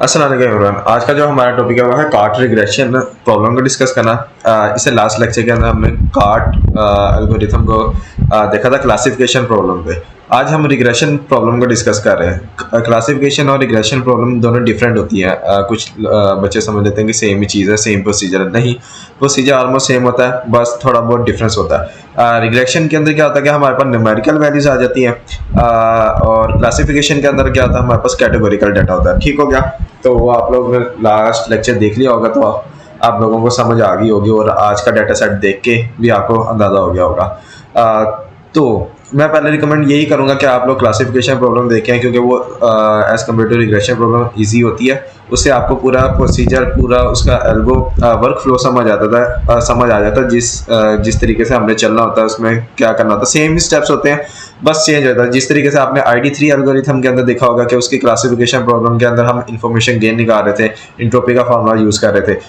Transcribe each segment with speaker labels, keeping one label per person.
Speaker 1: अस्सलाम वालेकुम एवरीवन। आज का जो हमारा टॉपिक है वो है कार्ट रिग्रेशन प्रॉब्लम को डिस्कस करना। इससे लास्ट लेक्चर के अंदर हमने कार्ट एल्गोरिथम को देखा था क्लासिफिकेशन प्रॉब्लम पे। आज हम रिग्रेशन प्रॉब्लम को डिस्कस कर रहे हैं। क्लासिफिकेशन और रिग्रेशन प्रॉब्लम दोनों डिफरेंट होती है। कुछ बच्चे समझ लेते हैं कि सेम ही चीज़ है, सेम प्रोसीजर है। नहीं, प्रोसीजर ऑलमोस्ट सेम होता है, बस थोड़ा बहुत डिफरेंस होता है। रिग्रेशन के अंदर क्या होता है कि हमारे पास न्यूमेरिकल वैल्यूज आ जाती हैं, और क्लासिफिकेशन के अंदर क्या होता है, हमारे पास कैटेगोरिकल डाटा होता है। ठीक हो गया? तो वो आप लोग लास्ट लेक्चर देख लिया होगा तो आप लोगों को समझ आ गई होगी, और आज का डाटा सेट देख के भी आपको अंदाज़ा हो गया होगा। तो मैं पहले रिकमेंड यही करूंगा कि आप लोग क्लासिफिकेशन प्रॉब्लम देखें, क्योंकि वो as compare to regression problem easy होती है। उससे आपको पूरा प्रोसीजर, पूरा उसका एल्गो वर्क फ्लो समझ आ जाता है जिस तरीके से हमने चलना होता है, उसमें क्या करना होता है। सेम स्टेप्स होते हैं, बस चेंज होता है। जिस तरीके से आपने ID3 एल्गोरिथम के अंदर देखा होगा कि उसकी क्लासिफिकेशन प्रॉब्लम के अंदर हम इंफॉर्मेशन गेन निकाल रहे थे, इंट्रोपी का फार्मूला यूज़ कर रहे थे,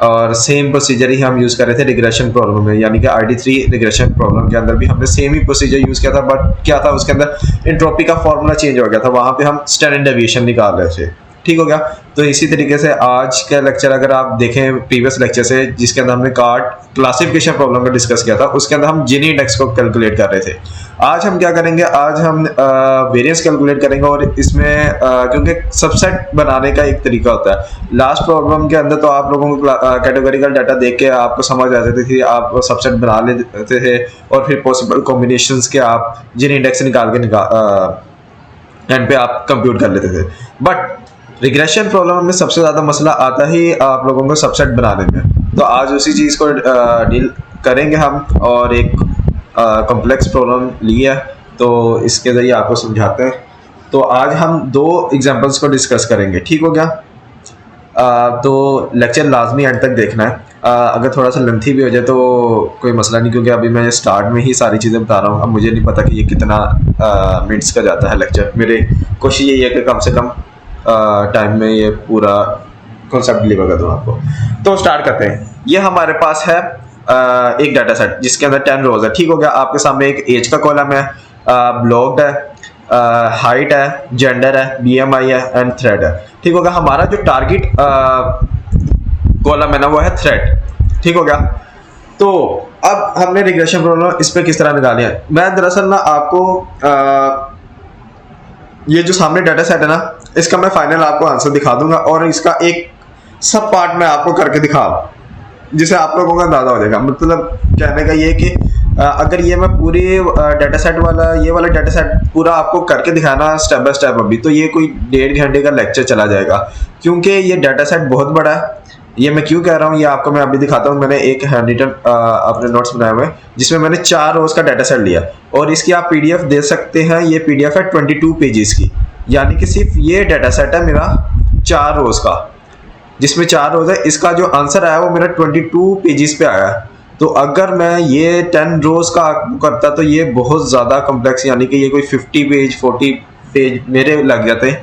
Speaker 1: और सेम प्रोसीजर ही हम यूज़ कर रहे थे रिग्रेशन प्रॉब्लम में। यानी कि ID3 रिग्रेशन प्रॉब्लम के अंदर भी हमने सेम ही प्रोसीजर यूज़ किया था, बट क्या था, उसके अंदर इंट्रोपी का फार्मूला चेंज हो गया था। वहाँ पे हम स्टैंडर्ड डेविएशन निकाल रहे थे। ठीक हो गया? तो इसी तरीके से आज का लेक्चर अगर आप देखें प्रीवियस लेक्चर से, जिसके अंदर हमने कार्ट क्लासिफिकेशन प्रॉब्लम को डिस्कस किया था, उसके अंदर हम जिनी इंडेक्स को कैलकुलेट कर रहे थे। आज हम क्या करेंगे, आज हम वेरिएंस कैलकुलेट करेंगे, और इसमें क्योंकि सबसेट बनाने का एक तरीका होता है। लास्ट प्रॉब्लम के अंदर तो आप लोगों को कैटेगोरिकल डाटा देख के आपको समझ आ जाती थी, आप सबसेट बना लेते थे, और फिर पॉसिबल कॉम्बिनेशंस के आप जिनी इंडेक्स निकाल के एंड पे आप कंप्यूट कर लेते थे। बट रिग्रेशन प्रॉब्लम में सबसे ज़्यादा मसला आता ही आप लोगों को सबसेट बनाने में। तो आज उसी चीज़ को डील करेंगे हम, और एक कॉम्प्लेक्स प्रॉब्लम लिया है, तो इसके ज़रिए आपको समझाते हैं। तो आज हम दो एग्जांपल्स को डिस्कस करेंगे। ठीक हो गया? तो लेक्चर लाजमी एंड तक देखना है। अगर थोड़ा सा लेंथी भी हो जाए तो कोई मसला नहीं, क्योंकि अभी मैं स्टार्ट में ही सारी चीज़ें बता रहा हूँ। अब मुझे नहीं पता कि ये कितना मिनट्स का जाता है लेक्चर। मेरी कोशिश यही है कि कम से कम टाइम में ये पूरा कॉन्सेप्ट डिलीवर कर दूँ आपको। तो स्टार्ट करते हैं। ये हमारे पास है एक डाटा सेट जिसके अंदर 10 रोज है। ठीक हो गया? आपके सामने एक एज का कॉलम है, ब्लॉक्ड है, हाइट है, जेंडर है, BMI है एंड थ्रेड है। ठीक हो गया? हमारा जो टारगेट कॉलम है ना, वो है थ्रेड। ठीक हो गया? तो अब हमने रिग्रेशन प्रॉब्लम इस पे किस तरह निकाली है। मैं दरअसल ना आपको ये जो सामने डाटा सेट है ना, इसका मैं फाइनल आपको आंसर दिखा दूंगा, और इसका एक सब पार्ट मैं आपको करके दिखा, जिससे आप लोगों का अंदाजा हो जाएगा। मतलब कहने का ये कि अगर ये मैं पूरी डाटा सेट वाला ये वाला डाटा सेट पूरा आपको करके दिखाना स्टेप बाय स्टेप अभी, तो ये कोई 1.5 घंटे का लेक्चर चला जाएगा, क्योंकि ये डाटा सेट बहुत बड़ा है। ये मैं क्यों कह रहा हूँ, ये आपको मैं अभी दिखाता हूँ। मैंने एक हैंड रिटन अपने नोट्स बनाए हुए हैं, जिसमें मैंने 4 रोज का डाटा सेट लिया, और इसकी आप PDF दे सकते हैं। ये PDF है 22 पेजेस की, यानी कि सिर्फ ये डाटा सेट है मेरा 4 रोज का, जिसमें 4 रोज है। इसका जो आंसर आया वो मेरा 22 पेजेस पे आया है। तो अगर मैं ये 10 रोज का करता तो ये बहुत ज़्यादा कॉम्प्लेक्स, यानी कि ये कोई 50 पेज 40 पेज मेरे लग जाते।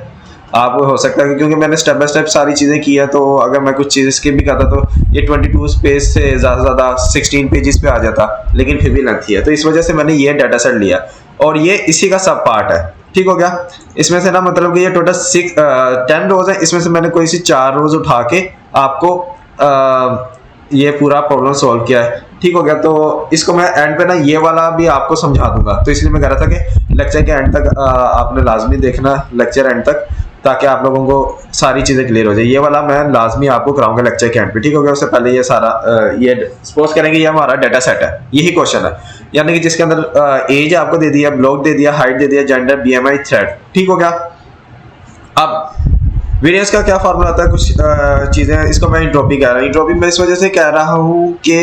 Speaker 1: आप हो सकता है क्योंकि मैंने स्टेप बाय स्टेप सारी चीज़ें की है, तो अगर मैं कुछ चीज़ स्किप भी करता तो ये 22 पेज से ज़्यादा 16 पेजेस पे आ जाता, लेकिन फिर भी लेंथी है। तो इस वजह से मैंने ये डाटा सेट लिया, और ये इसी का सब पार्ट है। ठीक हो गया? इसमें से ना, मतलब कि ये टोटल 10 रोज है, इसमें से मैंने कोई सी 4 रोज उठा के आपको ये पूरा प्रॉब्लम सॉल्व किया है। ठीक हो गया? तो इसको मैं एंड पे ना ये वाला भी आपको समझा दूंगा, तो इसलिए मैं कह रहा था कि लेक्चर के एंड तक आपने लाजमी देखना, लेक्चर एंड तक, ताकि आप लोगों को सारी चीज़ें क्लियर हो जाए। ये वाला मैं लाजमी आपको कराऊंगा लेक्चर के एंड पे। ठीक हो गया? उससे पहले ये सारा ये सपोज करेंगे ये हमारा डाटा सेट है, यही क्वेश्चन है, यानी कि जिसके अंदर एज आपको दे दिया, ब्लॉक दे दिया, हाइट दे दिया, जेंडर, BMI, थ्रेड। ठीक हो गया? अब वेरिएंस का क्या फार्मूला आता है, कुछ चीज़ें, इसको मैं इंट्रोपी कह रहा हूँ। इंट्रोपी मैं इस वजह से कह रहा हूँ कि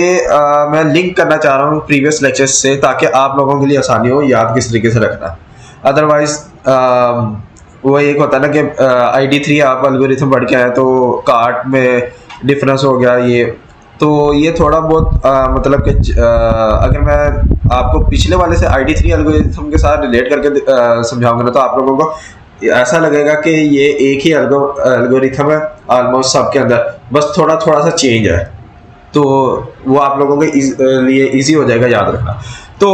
Speaker 1: मैं लिंक करना चाह रहा हूँ प्रीवियस लेक्चर्स से, ताकि आप लोगों के लिए आसानी हो याद किस तरीके से रखना। अदरवाइज वो एक होता है ना कि ID3 आप एल्गोरिथम पढ़ के आए तो कार्ट में डिफरेंस हो गया, तो ये थोड़ा बहुत मतलब कि अगर मैं आपको पिछले वाले से ID3 एल्गोरिथम के साथ रिलेट करके समझाऊंगा ना, तो आप लोगों को ऐसा लगेगा कि ये एक ही एल्गोरिथम है ऑलमोस्ट सबके अंदर, बस थोड़ा सा चेंज है। तो वो आप लोगों के लिए इजी हो जाएगा याद रखना। तो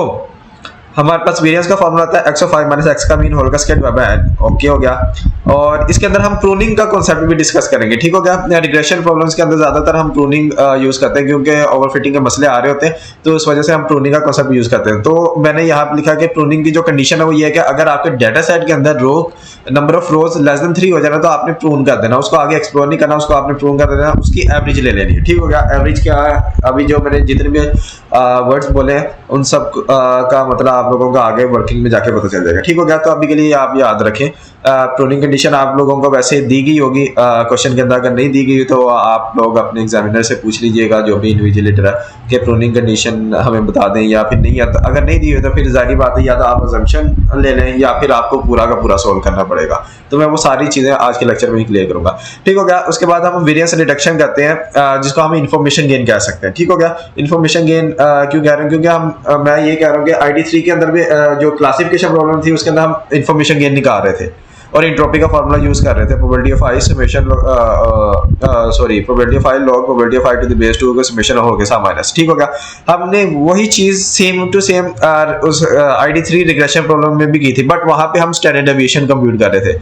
Speaker 1: हमारे पास वेरिएंस का फॉर्मूला आता है x5 माइनस x का मीन होल का square divide by n। Okay हो गया। और इसके अंदर हम प्रूनिंग का कॉन्सेप्ट भी डिस्कस करेंगे, ठीक हो गया। रिग्रेशन प्रॉब्लम्स के अंदर ज्यादातर हम प्रूनिंग यूज करते हैं क्योंकि ओवरफिटिंग के मसले आ रहे होते हैं, तो इस वजह से हम प्रूनिंग का कॉन्सेप्ट यूज करते हैं। तो मैंने यहाँ पे लिखा कि प्रूनिंग की जो कंडीशन है वो ये है कि अगर आपके डाटा सेट के अंदर row number of rows less than 3 हो जाना तो आपने प्रून कर देना, उसको आगे एक्सप्लोर नहीं करना, उसको आपने प्रून कर देना, उसकी एवरेज ले लेनी है, ठीक हो गया। एवरेज क्या है, अभी जो मैंने जितने भी वर्ड्स बोले हैं उन सब का मतलब आप लोगों को आगे वर्किंग में जाके पता चल जाएगा, ठीक हो गया। तो अभी के लिए आप याद रखें, प्रूनिंग कंडीशन आप लोगों को वैसे दी गई होगी क्वेश्चन के अंदर, अगर नहीं दी गई तो आप लोग अपने एग्जामिनर से पूछ लीजिएगा जो भी इन्विजिलेटर है कि प्रूनिंग कंडीशन हमें बता दें, या फिर नहीं आता, अगर नहीं दी हुई तो फिर जाहिर बात है या तो आप अजम्पशन ले लें या फिर आपको पूरा का पूरा सोल्व करना पड़ेगा। तो मैं वो सारी चीजें आज के लेक्चर में ही क्लियर करूंगा, ठीक हो गया। उसके बाद हम वेरिएंस रिडक्शन करते हैं जिसको हम इन्फॉर्मेशन गेन कह सकते हैं, ठीक हो गया। इन्फॉर्मेशन गेन क्यों कह रहे हैं, क्योंकि हम मैं ये कह रहा हूँ कि ID3 के अंदर भी जो क्लासिफिकेशन प्रॉब्लम थी उसके अंदर हम इन्फॉर्मेशन गेन निकाल रहे थे और एंट्रोपी का फार्मूला यूज कर रहे थे, probability of i summation probability of i log probability of i to the base 2 का समेशन हो गया सा माइनस, ठीक हो गया। हमने वही चीज सेम टू सेम उस ID3 रिग्रेशन प्रॉब्लम में भी की थी, बट वहां पे हम स्टैंडर्ड डेविएशन कंप्यूट कर रहे थे,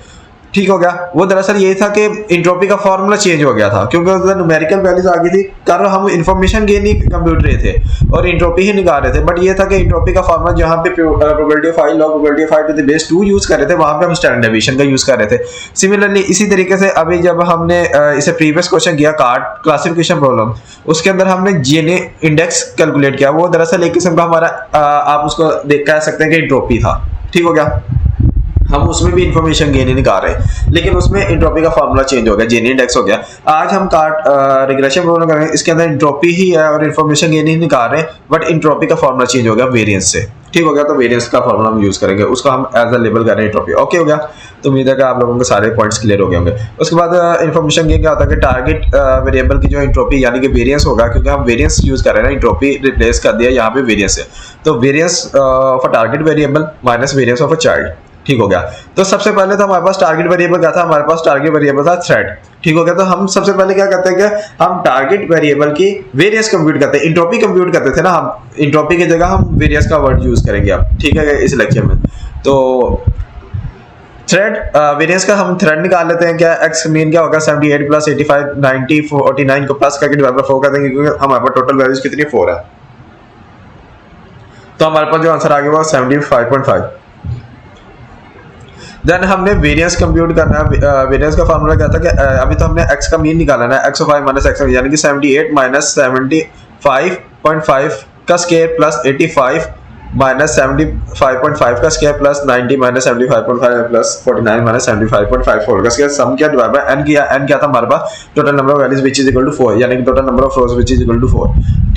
Speaker 1: ठीक हो गया। वो दरअसल ये था कि एंट्रोपी का फार्मूला चेंज हो गया था क्योंकि उधर न्यूमेरिकल वैल्यूज आ गई थी, कारण हम इंफॉर्मेशन गेन ही कंप्यूट रहे थे और एंट्रोपी ही निकाल रहे थे, बट ये था कि एंट्रोपी का फार्मूला जहां पे probability of i log probability of i to the base 2 use कर रहे थे वहां पे हम स्टैंडर्ड डेविएशन का यूज कर रहे थे। सिमिलरली इसी तरीके से अभी जब हमने इसे प्रीवियस क्वेश्चन किया कार्ड क्लासिफिकेशन प्रॉब्लम, उसके अंदर हमने जीएनए इंडेक्स कैलकुलेट किया, वो दरअसल एक किस्म का हमारा आप उसको कह सकते हैं कि एंट्रोपी था, ठीक हो गया। हम उसमें भी इंफॉर्मेशन गेन ही निकाल रहे हैं लेकिन उसमें एंट्रोपी का फार्मूला चेंज हो गया, जीएनए इंडेक्स हो गया। आज हम कार्ड रिग्रेशन प्रॉब्लम कर रहे हैं, इसके अंदर एंट्रोपी ही है और इंफॉर्मेशन गेन ही निकाल रहे हैं, बट एंट्रोपी का फार्मूला चेंज हो गया वेरिएंस से, ठीक हो गया। तो वेरिएंस का फार्मूला हम यूज करेंगे, उसको हम एज अ लेबल कर रहे हैं एंट्रोपी, ओके हो गया। तो उम्मीद है कि आप लोगों के सारे पॉइंट्स क्लियर हो गए होंगे। उसके बाद इंफॉर्मेशन गेन क्या होता है कि टारगेट वेरिएबल की जो एंट्रोपी यानी कि वेरिएंस होगा, क्योंकि हम वेरिएंस यूज कर रहे हैं ना, एंट्रोपी रिप्लेस कर दिया, यहाँ पे वेरिएंस है, तो variance of a target variable minus variance of a child, ठीक हो गया। तो सबसे पहले तो हमारे पास टारगेट वेरिएबल क्या था, हमारे पास टारगेट वेरिएबल था थ्रेड, ठीक हो गया। तो हम सबसे पहले क्या करते हैं कि हम टारगेट वेरिएबल की वेरिएंस कंप्यूट करते हैं, एंट्रोपी कंप्यूट करते थे ना हम, एंट्रोपी की जगह हम वेरिएंस का वर्ड यूज करेंगे अब, ठीक है, इस लेक्चर में। तो थ्रेड वेरिएंस का हम थ्रेड निकाल लेते हैं, क्या एक्स मीन क्या होगा 78 प्लस 85 90 49 को प्लस करके डिवाइड बाय 4 कर देंगे क्योंकि हमारे पास टोटल वैल्यूज कितनी 4 है, तो हमारे पास जो आंसर आ गया वो 75.5। देन हमने वेरिएंस कंप्यूट करना है, वेरिएंस का फार्मूला क्या था कि अभी तो हमने x का मीन निकालना है, x of y minus x यानी कि 78 माइनस 75.5 का स्क्वायर प्लस 85 माइनस 75.5 का square plus 90 minus 75.5 plus 49 minus 75.5 4 का स्क्वायर सम किया डिवाइड बाय n किया, n क्या था हमारे पास total number of values which is equal to 4 यानी कि total number of rows which is equal to 4,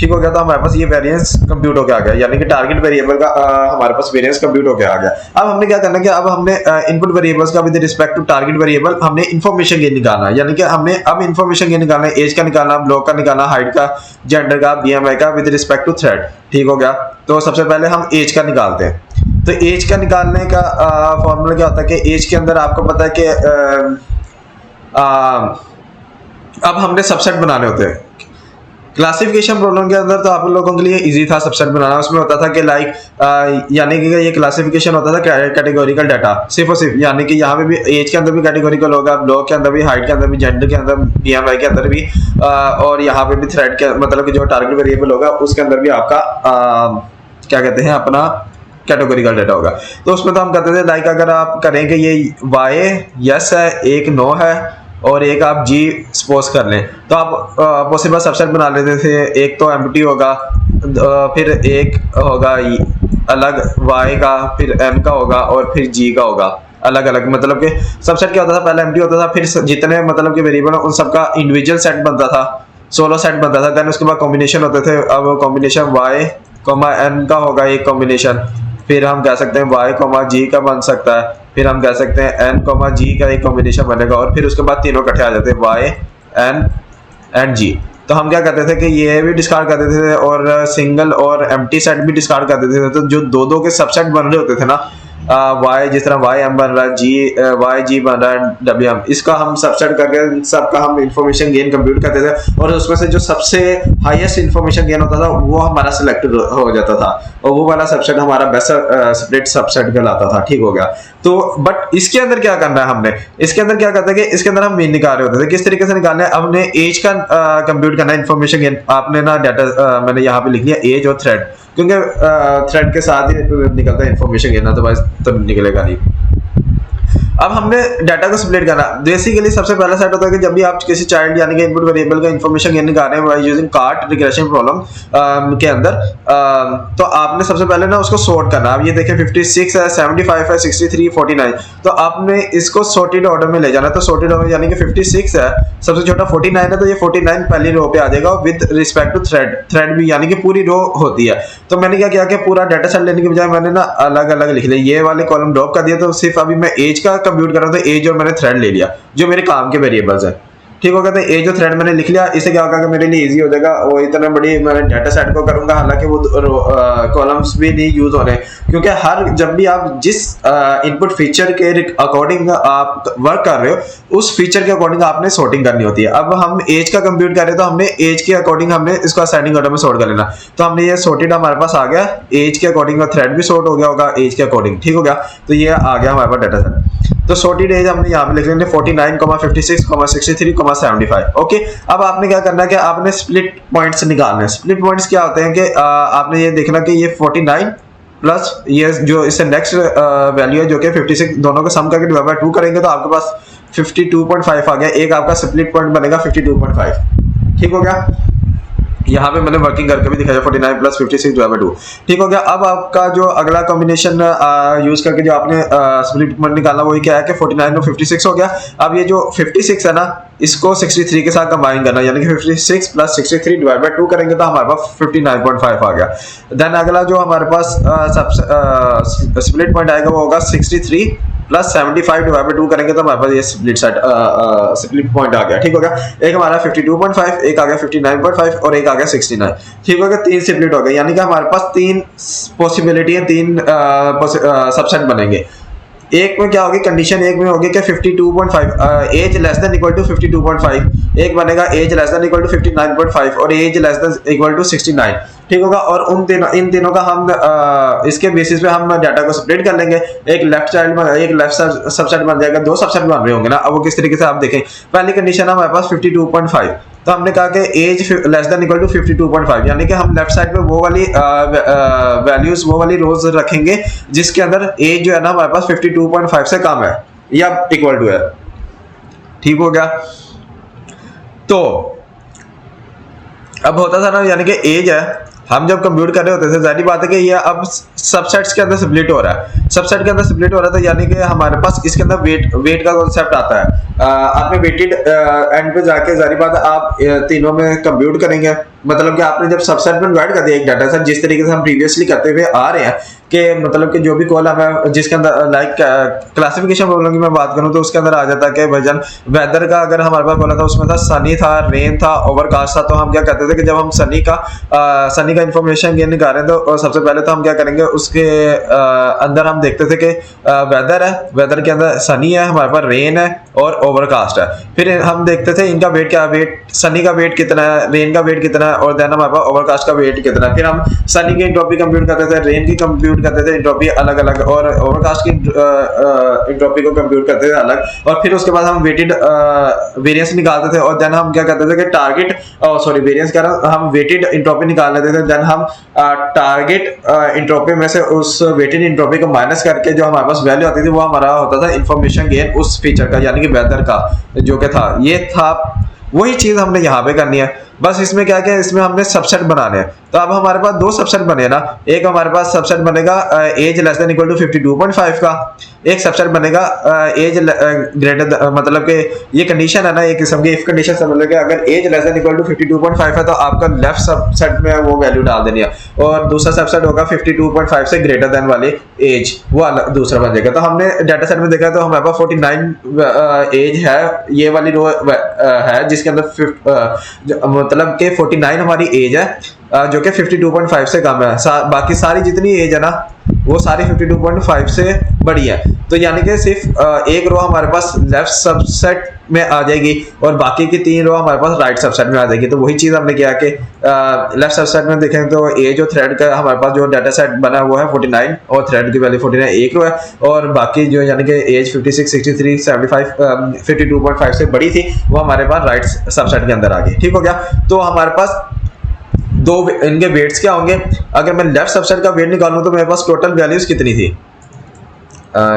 Speaker 1: ठीक हो गया। तो हमारे पास ये वेरिएंस कंप्यूट होकर आ गया यानी कि टारगेट वेरिएबल का हमारे पास वेरिएंस कंप्यूट होकर आ गया। अब हमने क्या करना है कि अब हमने इनपुट वेरिएबल्स का with respect to target variable हमने इंफॉर्मेशन गेन निकालना है, यानी कि हमने अब इंफॉर्मेशन गेन निकालना है, एज का निकालना, ब्लॉक का निकालना, हाइट का, जेंडर का, बीएमआई का विद रिस्पेक्ट टू थ्रेड, ठीक हो गया। तो सबसे पहले हम एज का निकालते हैं। तो एज का निकालने का फॉर्मूला क्या होता है कि एज के अंदर आपको पता है कि अब हमने सबसेट बनाने होते हैं। क्लासिफिकेशन प्रॉब्लम के अंदर तो आप लोगों के लिए इजी था सबसेट बनाना, उसमें होता था कि लाइक यानी कि ये क्लासिफिकेशन होता था कैटेगोरिकल डाटा सिर्फ और सिर्फ, यानी कि यहाँ पे भी एज के अंदर भी कैटेगोरिकल होगा, ब्लॉक के अंदर भी, हाइट के अंदर भी, जेंडर के अंदर, बीएमआई के अंदर भी और यहाँ पे भी थ्रेड के मतलब कि जो टारगेट वेरिएबल होगा उसके अंदर भी आपका क्या कहते हैं अपना कैटेगोरिकल डाटा होगा। तो उसमें तो हम कहते थे लाइक अगर आप करेंगे ये वाई यस है, एक नो है और एक आप जी सपोज कर लें, तो आप पॉसिबल सबसेट बना लेते थे। एक तो एम्प्टी होगा, फिर एक होगा अलग y का, फिर m का होगा और फिर g का होगा अलग अलग। मतलब कि सबसेट क्या होता था, पहले एम्प्टी होता था, फिर जितने मतलब कि वेरिएबल उन सबका इंडिविजुअल सेट बनता था, सोलो सेट बनता था। देन उसके बाद कॉम्बिनेशन होते थे। अब कॉम्बिनेशन y, n का होगा एक कॉम्बिनेशन, फिर हम कह सकते हैं y, g का बन सकता है, फिर हम कह सकते हैं n, g का एक कॉम्बिनेशन बनेगा और फिर उसके बाद तीनों इकट्ठे आ जाते हैं y, n एंड g। तो हम क्या करते थे कि ये भी डिस्कार्ड कर देते थे और सिंगल और एम्प्टी सेट भी डिस्कार्ड कर देते थे। तो जो दो दो के सबसेट बन रहे होते थे ना, वाई, जिस तरह वाई एम बन रहा है, जी वाई जी बन रहा है, डब्ल्यू एम, इसका हम सबसेट करके सबका हम इंफॉर्मेशन गेन कंप्यूट करते थे और उसमें से जो सबसे हाईएस्ट इंफॉर्मेशन गेन होता था वो हमारा सिलेक्ट हो जाता था और वो वाला सबसेट हमारा बेस्ट स्प्लिट सबसेट कहलाता था। ठीक हो गया। तो बट इसके अंदर क्या करना है हमने, इसके अंदर क्या करते हैं कि इसके अंदर हम मीन निकाल रहे होते थे। किस तरीके से निकालना है, हमने एज का कंप्यूट करना है इंफॉर्मेशन गेन। आपने ना डाटा मैंने यहाँ पे लिख लिया एज और थ्रेड, क्योंकि थ्रेड के साथ ही निकलता है इंफॉर्मेशन गेन, अदरवाइज तो निकलेगा नहीं। अब हमने डाटा को स्प्लिट करना। बेसिकली सबसे पहला सेट होता है कि जब भी आप किसी चाइल्ड यानी कि इनपुट वेरिएबल का इंफॉर्मेशन गेन निकाल रहे हैं by using cart regression problem के अंदर, तो आपने सबसे पहले ना उसको सॉर्ट करना। अब ये देखें 56 है, 75 है, 63, 49, तो आपने इसको सॉर्टेड ऑर्डर में ले जाना। तो सॉर्टेड ऑर्डर यानी कि 56 है, सबसे छोटा 49 है, तो ये 49 पहली रो पे आ जाएगा with respect to thread. Thread भी यानी कि पूरी रो होती है। तो मैंने क्या किया कि पूरा डाटा सेट लेने के बजाय मैंने ना अलग अलग लिख लिया, ये वाले कॉलम ड्रॉप कर दिया। तो सिर्फ अभी मैं एज का कंप्यूट कर रहा था, एज और मैंने थ्रेड ले लिया जो मेरे काम के वेरिएबल्स है। ठीक हो गया। तो एज और थ्रेड मैंने लिख लिया। इससे क्या होगा कि मेरे लिए इजी हो जाएगा। वो इतना बड़ी मैं डाटा सेट को करूंगा, हालांकि वो कॉलम्स भी नहीं यूज हो रहे, क्योंकि हर जब भी आप जिस इनपुट फीचर के अकॉर्डिंग आप वर्क कर रहे हो उस फीचर के अकॉर्डिंग आपने सॉर्टिंग करनी होती है। अब हम एज का कंप्यूट कर रहे हैं तो हमने एज के अकॉर्डिंग हमने इसको असेंडिंग ऑर्डर में सॉर्ट कर लेना। तो हमने ये सॉर्टेड हमारे पास आ गया, एज के अकॉर्डिंग थ्रेड भी सॉर्ट हो गया होगा एज के अकॉर्डिंग। ठीक हो गया। तो ये आ गया हमारे पास डाटा सेट। तो सॉर्टेड एज हमने यहाँ पे लिख लेंगे 49, 56, 63, 75। ओके। अब आपने क्या करना है कि आपने स्प्लिट पॉइंट्स निकालने हैं। स्प्लिट पॉइंट्स क्या होते हैं कि आपने ये देखना कि ये 49 प्लस ये जो इससे नेक्स्ट वैल्यू है जो कि 56, दोनों को सम करके डिवाइड बाय 2 करेंगे तो आपके पास 52.5 आ गया। एक आपका स्प्लिट पॉइंट बनेगा 52.5। ठीक हो गया। यहाँ पे मैंने वर्किंग करके भी दिखाया 49 प्लस 56 डिवाइड बाय 2। ठीक हो गया। अब आपका जो अगला कॉम्बिनेशन यूज करके जो आपने स्प्लिट पॉइंट निकालना वही क्या है कि 49 और 56 हो गया। अब ये जो 56 है ना इसको 63 के साथ कंबाइन करना, यानी कि 56 प्लस 63 डिवाइड बाय 2 करेंगे तो हमारे पास 59.5 आ गया। देन अगला जो हमारे पास स्प्लिट पॉइंट आएगा वो होगा 63 प्लस 75 डिवाइड बाय 2 करेंगे तो हमारे पास ये स्प्लिट पॉइंट आ गया। ठीक हो गया। एक हमारा 52.5, एक आ गया 59.5 और एक आ गया 69। ठीक हो गया। 3 स्प्लिट हो गए, यानी कि हमारे पास 3 पॉसिबिलिटी है, 3 सबसेट बनेंगे। एक में क्या होगी कंडीशन, एक में होगी कि 52.5 age less than equal to 52.5, एक बनेगा age less than equal to 59.5 और age less than equal to 69। ठीक होगा। और इन तीनों का हम इसके बेसिस पे हम डाटा को स्प्लिट कर लेंगे। एक लेफ्ट सबसेट बन जाएगा, 2 सबसेट बन रहे होंगे ना। अब वो किस तरीके से आप देखें, पहली कंडीशन है हमारे पास 52.5, तो हमने कहा कि age less than equal to 52.5, यानी कि हम लेफ्ट साइड पे वो वाली वैल्यूज वो वाली रोज रखेंगे जिसके अंदर एज जो है ना हमारे पास 52.5 से कम है या इक्वल टू है। ठीक हो गया। तो अब होता था ना, यानी कि एज है, हम जब कंप्यूट कर रहे होते थे जाहिर बात है कि ये अब सबसेट्स के अंदर स्प्लिट हो रहा है। सबसेट के अंदर स्प्लिट हो रहा है तो यानी कि हमारे पास इसके अंदर वेट का कॉन्सेप्ट आता है। आपने वेटेड एंड पे जाके जाहिर बात है आप तीनों में कंप्यूट करेंगे। मतलब कि आपने जब सबसेट में डिवाइड कर दिया एक डाटा सेट, जिस तरीके से हम प्रीवियसली करते हुए आ रहे हैं कि मतलब कि जो भी कॉलम है जिसके अंदर लाइक क्लासिफिकेशन प्रॉब्लम की मैं बात करूं तो उसके अंदर आ जाता है कि भजन वेदर का अगर हमारे पास कॉलम था उसमें था सनी था, रेन था, ओवरकास्ट था। तो हम क्या करते थे कि जब हम सनी का इंफॉर्मेशन गेन निकाल रहे हैं तो सबसे पहले तो हम क्या करेंगे उसके अंदर हम देखते थे कि वेदर है, वेदर के अंदर सनी है, हमारे पास रेन है और ओवरकास्ट है। फिर हम देखते थे इनका वेट क्या, वेट सनी का वेट कितना है, रेन का वेट कितना है और देन हमारे पास ओवरकास्ट का वेट कितना है। फिर हम सनी की एंट्रोपी कंप्यूट करते थे, रेन की कंप्यूट करते थे एंट्रोपी अलग अलग और ओवरकास्ट की एंट्रोपी को कंप्यूट करते थे अलग। और फिर उसके बाद हम वेटेड वेरिएंस निकालते थे और देन हम क्या करते थे कि टारगेट वेरिएंस कह रहा हम वेटेड एंट्रोपी निकाल लेते थे। देन हम टारगेट एंट्रोपी में से उस वेटेड एंट्रोपी को माइनस करके जो हमारे पास वैल्यू आती थी वो हमारा होता था इंफॉर्मेशन गेन उस फीचर का, यानी कि वेदर का जो कि था। ये था वही चीज हमने यहाँ पे करनी है। बस इसमें क्या क्या इसमें हमने सबसेट बनाने हैं। तो अब हमारे पास 2 सबसेट बने ना, एक हमारे पास सबसेट बनेगा age less than equal to 52.5 का, एक सबसेट बनेगा एज ग्रेटर, मतलब कि ये कंडीशन है ना एक किस्म की इफ कंडीशन समझ लो कि अगर age less than equal to 52.5 है तो आपका लेफ्ट सबसेट में वो वैल्यू डाल देनी है और दूसरा सबसेट होगा 52.5 से ग्रेटर देन वाले एज, वो दूसरा बन जाएगा। तो हमने डाटा सेट में देखा तो हमारे पास 49 एज है, ये वाली रो है जिसके अंदर मतलब कि 49 हमारी एज है जो कि 52.5 से कम है। बाकी सारी जितनी एज है ना वो सारी 52.5 से बड़ी है। तो यानी कि सिर्फ एक रो हमारे पास लेफ्ट सबसेट में आ जाएगी और बाकी की 3 रो हमारे पास राइट सबसेट में आ जाएगी। तो वही चीज़ हमने किया कि लेफ्ट सबसेट में देखें तो एज जो थ्रेड का हमारे पास जो डाटा सेट बना हुआ है 49 और थ्रेड की वैल्यू 49 एक रो है, और बाकी जो यानी कि एज 56, 63, 75, 52.5 से बड़ी थी वो हमारे पास राइट सबसेट के अंदर आ गई। ठीक हो गया। तो हमारे पास दो इनके वेट्स क्या होंगे। अगर मैं लेफ्ट सबसेट का वेट निकालूं तो मेरे पास टोटल वैल्यूज कितनी थी,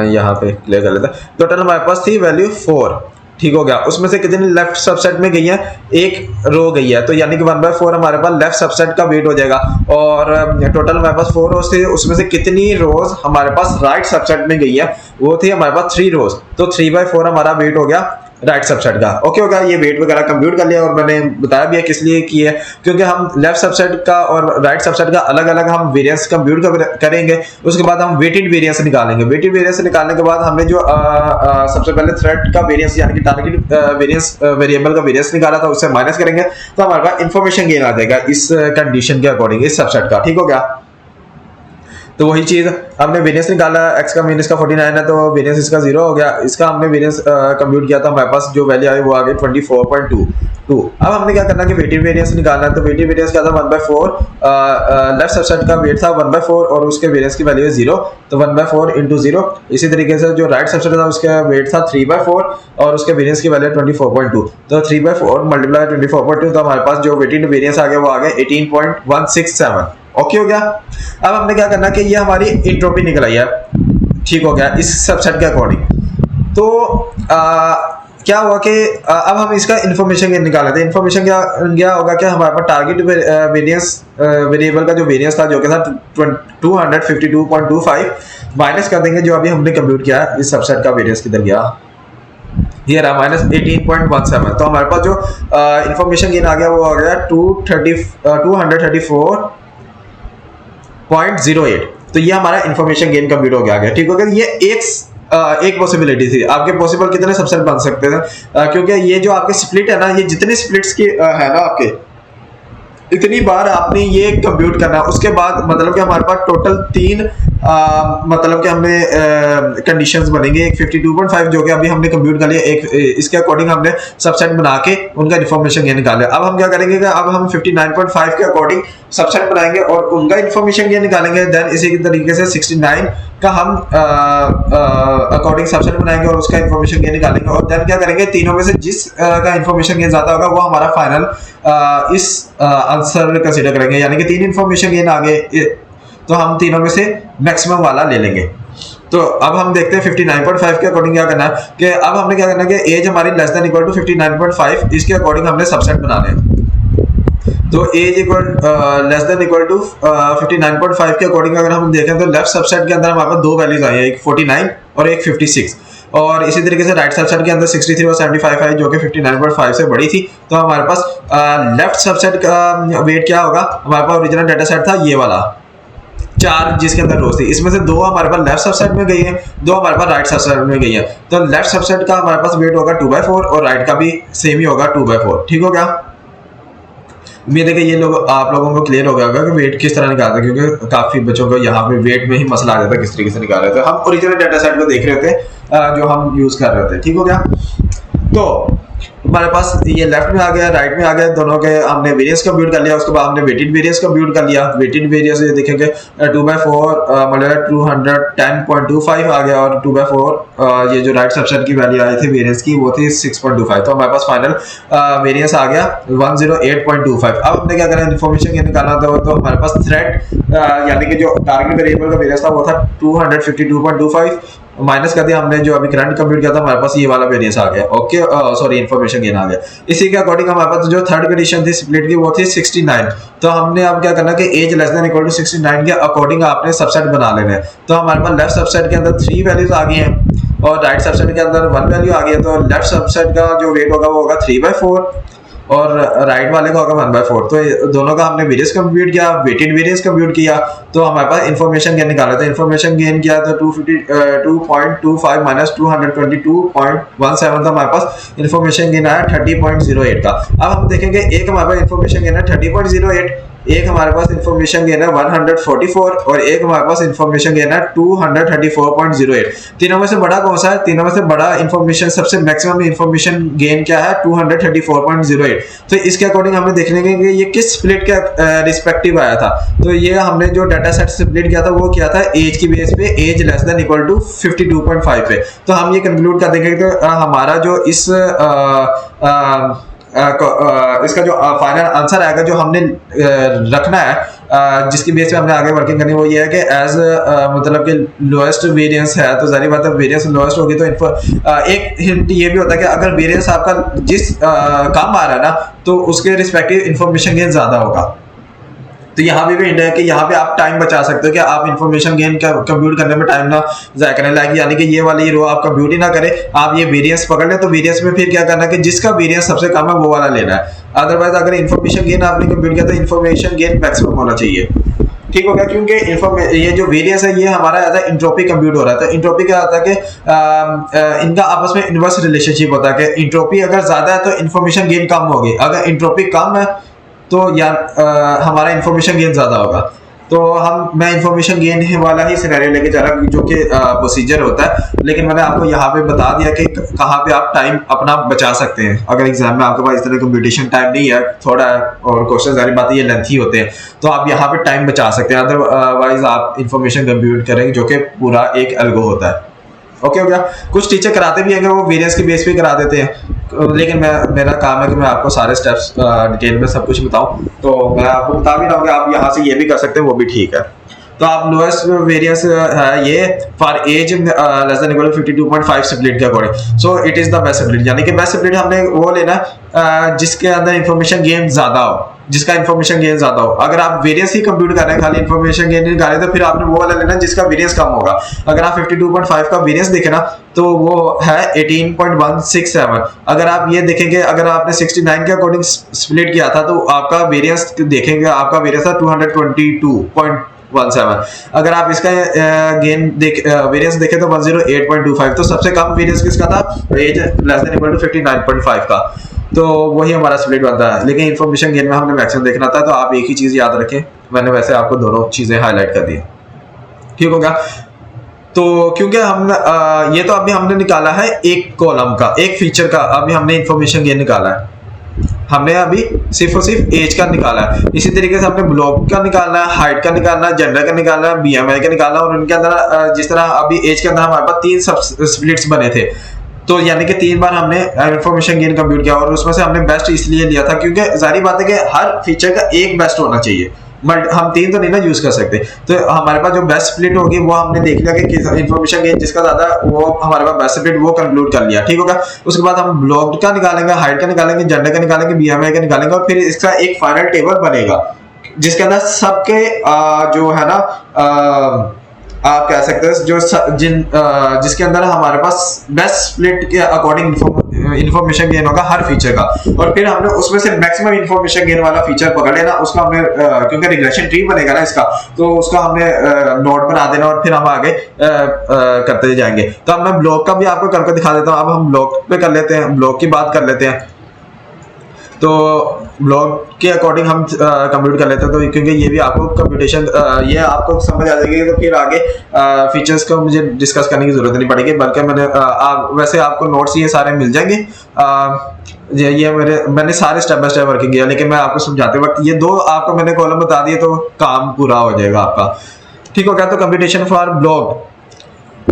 Speaker 1: यहाँ पे क्लियर कर लेता। टोटल हमारे पास थी वैल्यू 4। ठीक हो गया। उसमें से कितनी लेफ्ट सबसेट में गई है, एक रो गई है। तो यानी कि 1/4 हमारे पास लेफ्ट सबसेट का वेट हो जाएगा। और टोटल हमारे पास 4 रोज थे, उसमें से कितनी रोज हमारे पास राइट सबसेट में गई है, वो थी हमारे पास 3 रोज। तो 3/4 हमारा वेट हो गया राइट सबसेट का। ओके होगा। ये वेट वगैरह कंप्यूट कर लिया और मैंने बताया भी है किस लिए किया है, क्योंकि हम लेफ्ट सबसेट का और राइट सबसेट का अलग अलग हम वेरिएंस कंप्यूट करेंगे। उसके बाद हम वेटेड वेरिएंस निकालेंगे। वेटेड वेरिएंस निकालने के बाद हमने जो सबसे पहले थ्रेड का वेरिएंस यानी कि टारगेट वेरिएंस वेरिएबल का वेरिएंस निकाला था उससे माइनस करेंगे तो हमारे पास इंफॉर्मेशन गेन आ जाएगा इस कंडीशन के अकॉर्डिंग इस सबसेट का। ठीक हो गया। तो वही चीज हमने वेरिएंस निकाला, x का मीन इसका 49 है तो वेरिएंस इसका 0 हो गया। इसका हमने वेरिएंस कंप्यूट किया था, हमारे पास जो वैल्यू आई वो आ गई 24.22। अब हमने क्या करना है कि वेटेड वेरिएंस निकालना है। तो वेटेड वेरिएंस क्या था 1/4, लेफ्ट सबसेट का वेट था 1/4 और उसके वेरिएंस की वैल्यू है 0, तो 1/4 इंटू 0। इसी तरीके से जो राइट सबसेट था उसका वेट था 3/4 और उसके वेरिएंस की वैल्यू 24.2, तो 3/4 मल्टीप्लाई 24.2, तो हमारे पास जो वेटेड वेरिएंस आ गया वो आ गया 18.167। ओके हो गया। अब हमने क्या करना कि ये हमारी एंट्रोपी निकल आई है। ठीक हो गया इस सबसेट के अकॉर्डिंग। तो क्या हुआ कि अब हम इसका इन्फॉर्मेशन निकाल लेते हैं। इन्फॉर्मेशन क्या होगा कि हमारे पास टारगेट वेरिएंस वेरिएबल का जो वेरिएंस था जो कि था 252.25 माइनस कर देंगे जो अभी हमने कंप्यूट किया इस सबसेट का वेरिएंस किधर गया, ये रहा माइनस 18.17। तो हमारे पास जो इन्फॉर्मेशन गेन आ गया वो आ गया 234.08। तो ये हमारा इन्फॉर्मेशन गेन कंप्यूट हो गया। ठीक हो गया। ये एक पॉसिबिलिटी थी। आपके पॉसिबल कितने सबसेट बन सकते थे, क्योंकि ये जो आपके स्प्लिट है ना, ये जितने स्प्लिट्स की है ना आपके इतनी बार आपने ये कंप्यूट करना है। उसके बाद मतलब कि हमारे पास टोटल 3 मतलब कि हमने कंडीशंस बनेंगे। एक 52.5 जो कि अभी हमने कंप्यूट कर लिया, एक इसके अकॉर्डिंग हमने सबसेट बना के उनका इन्फॉर्मेशन ये निकाले। अब हम क्या करेंगे कि अब हम 59.5 के अकॉर्डिंग सबसेट बनाएंगे और उनका इन्फॉर्मेशन ये निकालेंगे। देन इसी तरीके से 69 का हम अकॉर्डिंग सबसेट बनाएंगे और उसका इन्फॉर्मेशन ये निकालेंगे। और देन क्या करेंगे, तीनों में से जिस का इन्फॉर्मेशन ये ज्यादा होगा वो हमारा फाइनल इस आंसर कंसीडर करेंगे। यानी कि 3 इन्फॉर्मेशन गेन आगे तो हम तीनों में से मैक्सिमम वाला ले लेंगे। तो अब हम देखते हैं 59.5 के अकॉर्डिंग क्या करना है कि अब हमने क्या करना है कि एज हमारी लेस देन इक्वल टू 59.5 इसके अकॉर्डिंग हमने सबसेट बनाने हैं। तो age equal less than equal to 59.5 के अकॉर्डिंग अगर हम देखें तो लेफ्ट सबसेट के अंदर हमारे पास 2 वैल्यूज आई है, एक 49 और एक 56। और इसी तरीके से राइट सबसेट के अंदर 63 और 75 है जो कि 59.5 से बड़ी थी। तो हमारे पास लेफ्ट सबसेट का वेट क्या होगा, हमारे पास ओरिजिनल डाटा सेट था ये वाला 4 जिसके अंदर रोज थी, इसमें से 2 हमारे पास लेफ्ट सबसेट में गई है, 2 हमारे पास राइट सबसेट में गई है। तो लेफ्ट सबसेट का हमारे पास वेट होगा 2/4 और राइट का भी सेम ही होगा 2/4। ठीक हो गया। उम्मीद है कि ये लोग आप लोगों को क्लियर हो गया होगा कि वेट किस तरह निकालते हैं, क्योंकि काफी बच्चों को यहाँ पे वेट में ही मसला आ जाता है किस तरीके से निकाल रहे थे। हम ओरिजिनल डाटा सेट को देख रहे थे जो हम यूज कर रहे थे। ठीक हो गया। तो हमारे पास ये लेफ्ट में आ गया, राइट में आ गया, दोनों के हमने वेरिएंस कंप्यूट कर लिया। उसके बाद हमने वेटेड वेरिएंस कंप्यूट कर लिया। वेटेड वेरिएंस ये देखेंगे 2/4 मतलब 210.25 आ गया और 2/4 ये जो राइट सबसेट की वैल्यू आई थी वेरिएंस की वो थी 6.25। तो हमारे पास फाइनल वेरिएंस आ गया 108.25। अब हमने क्या करना, इन्फॉर्मेशन ये निकालना था। तो हमारे पास थ्रेड यानी कि जो टारगेट वेरिएबल का वेरिएंस था वो था 252.25 माइनस कर दिया हमने जो अभी करंट कंप्यूट किया था, हमारे पास ये वाला वेरिएंस आ गया। ओके सॉरी इन्फॉर्मेशन गेन आ गया। इसी के अकॉर्डिंग हमारे पास जो थर्ड कंडीशन थी स्प्लिट की वो थी 69। तो हमने अब क्या करना कि age less than equal to 69 के अकॉर्डिंग आपने सबसेट बना लेना है। तो हमारे पास लेफ्ट सबसेट के अंदर 3 वैल्यूज आ गई हैं और राइट सबसेट के अंदर 1 वैल्यू आ गई है। तो लेफ्ट सबसेट का जो वेट होगा वो होगा 3/4 और राइट वाले का होगा 1/4। तो दोनों का हमने वेरिएंस कंप्यूट किया, वेटेड वेरिएंस कंप्यूट किया। तो हमारे पास इन्फॉर्मेशन गेन निकाला था। इन्फॉर्मेशन गेन किया तो 252.25 माइनस 222.17 था हमारे पास इन्फॉर्मेशन गेन आया 30.08 का। अब हम देखेंगे एक हमारे पास इन्फॉर्मेशन गेन है 30.08 एक हमारे पास इंफॉर्मेशन गेन है 144 और एक हमारे पास इंफॉर्मेशन गेन है 234.08। तीनों में से बड़ा कौन सा है? तीनों में से बड़ा इंफॉर्मेशन, सबसे मैक्सिमम इंफॉर्मेशन गेन क्या है? 234.08। तो इसके अकॉर्डिंग हमें देखने के ये किस स्प्लिट के रिस्पेक्टिव आया था। तो ये हमने जो डाटा सेट स्प्लिट किया था वो किया था एज की बेस पे, age less than equal to 52.5 पे। तो हम ये कंक्लूड कर देंगे कि हमारा जो इस इसका जो फाइनल आंसर आएगा जो हमने रखना है, जिसकी बेस पे हमने आगे वर्किंग करनी, वो ये है कि एज मतलब कि लोएस्ट वेरिएंस है तो जारी बात है वेरिएंस लोएस्ट होगी। तो एक हिंट ये भी होता है कि अगर वेरिएंस आपका जिस कम आ रहा है ना तो उसके रिस्पेक्टिव इंफॉर्मेशन गेन ज्यादा होगा। तो यहाँ भी हिंट है कि यहाँ पे आप टाइम बचा सकते हो कि आप इंफॉर्मेशन गेन कंप्यूट करने में टाइम ना जाया करने लायक, यानी कि ये वाली रो आप कंप्यूट ही ना करें, आप ये वेरिएंस पकड़ लें। तो वेरिएंस में फिर क्या करना है कि जिसका वेरिएंस सबसे कम है वो वाला लेना है। अदरवाइज अगर इंफॉर्मेशन गेन आपने कंप्यूट किया तो इंफॉर्मेशन गेन मैक्सिमम होना चाहिए। ठीक हो गया, क्योंकि ये जो वेरिएंस है ये हमारा एज इंट्रोपी कंप्यूट हो रहा था। इंट्रोपी क्या होता है कि इनका आपस में इनवर्स रिलेशनशिप होता है कि इंट्रोपी अगर ज्यादा है तो इंफॉर्मेशन गेन कम होगी, अगर इंट्रोपी कम है तो यार हमारा इंफॉर्मेशन गेन ज्यादा होगा। तो मैं इंफॉर्मेशन गेन वाला ही सिनेरियो लेके जा रहा हूँ जो कि प्रोसीजर होता है, लेकिन मैंने आपको यहाँ पे बता दिया कि कहाँ पे आप टाइम अपना बचा सकते हैं। अगर एग्जाम में आपके पास इस तरह कंप्यूटेशन टाइम नहीं है थोड़ा, और क्वेश्चन सारी बातें ये लेंथी होते हैं, तो आप यहाँ पे टाइम बचा सकते हैं। अदरवाइज आप इंफॉर्मेशन कंप्यूट करेंगे जो कि पूरा एक एल्गो होता है। ओके हो गया। कुछ टीचर कराते भी हैं वो वेरिएंस के बेस पे करा देते हैं, लेकिन मेरा काम है कि मैं आपको सारे स्टेप्स डिटेल में सब कुछ बताऊं। तो मैं आपको बता भी रहा हूँ कि आप यहाँ से ये भी कर सकते हैं, वो भी ठीक है। तो आप लोएस्ट वेरिएंस है ये for age less than equal 52.5 split के according, so it is the best split. यानी कि बेस्ट स्प्लिट हमने वो लेना जिसके अंदर इंफॉर्मेशन गेन ज्यादा हो, जिसका इंफॉर्मेशन गेन ज्यादा हो। अगर आप वेरिएंस ही कंप्यूट कर रहे हैं खाली इंफॉर्मेशन गेन नहीं कर रहे, तो फिर आपने वो वाला लेना जिसका वेरिएंस कम होगा। अगर आप 52.5 का वेरिएंस देखें ना तो वो है 18.167। अगर आप ये देखेंगे, अगर आपने 69 के अकॉर्डिंग स्प्लिट किया था तो आपका वेरिएंस देखेंगे, आपका वेरिएंस था 222.17। अगर आप इसका गेन वेरिएंस देखें तो 108.25। तो सबसे कम वेरिएंस किसका था? Age less than equal to 59.5 का। तो वही हमारा स्प्लिट बनता है, लेकिन इंफॉर्मेशन गेन में हमने मैक्सिमम देखना था। तो आप एक ही चीज याद रखें, मैंने वैसे आपको दोनों चीजें हाईलाइट कर दी। ठीक होगा। तो क्योंकि हम ये तो अभी हमने निकाला है एक कॉलम का, एक फीचर का अभी हमने इंफॉर्मेशन गेन निकाला है, हमने अभी सिर्फ और सिर्फ एज का निकाला है। इसी तरीके से हमने ब्लॉक का निकालना है, हाइट का निकालना है, जेंडर का निकालना है, बीएमआई का निकालना है। और उनके अंदर जिस तरह अभी एज के अंदर हमारे पास 3 सब स्प्लिट्स बने थे, तो यानी कि 3 बार हमने इंफॉर्मेशन गेन कंप्यूट किया, और उसमें से हमने बेस्ट इसलिए लिया था क्योंकि जारी बात है कि हर फीचर का एक बेस्ट होना चाहिए, बट हम 3 तो नहीं ना यूज कर सकते। तो हमारे पास जो बेस्ट स्प्लिट होगी वो हमने देख लिया कि इंफॉर्मेशन गेन जिसका ज्यादा, वो हमारे पास बेस्ट स्प्लिट वो कंक्लूड कर लिया। ठीक होगा। उसके बाद हम ब्लॉक का निकालेंगे, हाइट का निकालेंगे, जेंडर का निकालेंगे, बीएमआई का निकालेंगे, और फिर इसका एक फाइनल टेबल बनेगा जिसके अंदर सबके जो है ना आप कह सकते हैं जो जिसके अंदर हमारे पास बेस्ट स्प्लिट के अकॉर्डिंग इंफॉर्मेशन गेन होगा हर फीचर का। और फिर हमने उसमें से मैक्सिमम इंफॉर्मेशन गेन वाला फीचर पकड़ लेना, उसका हमने क्योंकि रिग्रेशन ट्री बनेगा ना इसका, तो उसका हमने नोट बना देना और फिर हम आगे करते जाएंगे। तो अब मैं ब्लॉक का भी आपको करके दिखा देता हूँ। अब हम ब्लॉक पे कर लेते हैं, ब्लॉक की बात कर लेते हैं। तो ब्लॉक के अकॉर्डिंग हम कंप्यूट कर लेते हैं, तो क्योंकि ये भी आपको कंप्यूटेशन ये आपको समझ आ जाएगी, तो फिर आगे फीचर्स को मुझे डिस्कस करने की जरूरत नहीं पड़ेगी, बल्कि वैसे आपको नोट्स ये सारे मिल जाएंगे। ये मैंने सारे स्टेप बाय स्टेप वर्किंग किया, लेकिन मैं आपको समझाते वक्त ये 2 आपको मैंने कॉलम बता दिए तो काम पूरा हो जाएगा आपका। ठीक हो गया। तो computation for block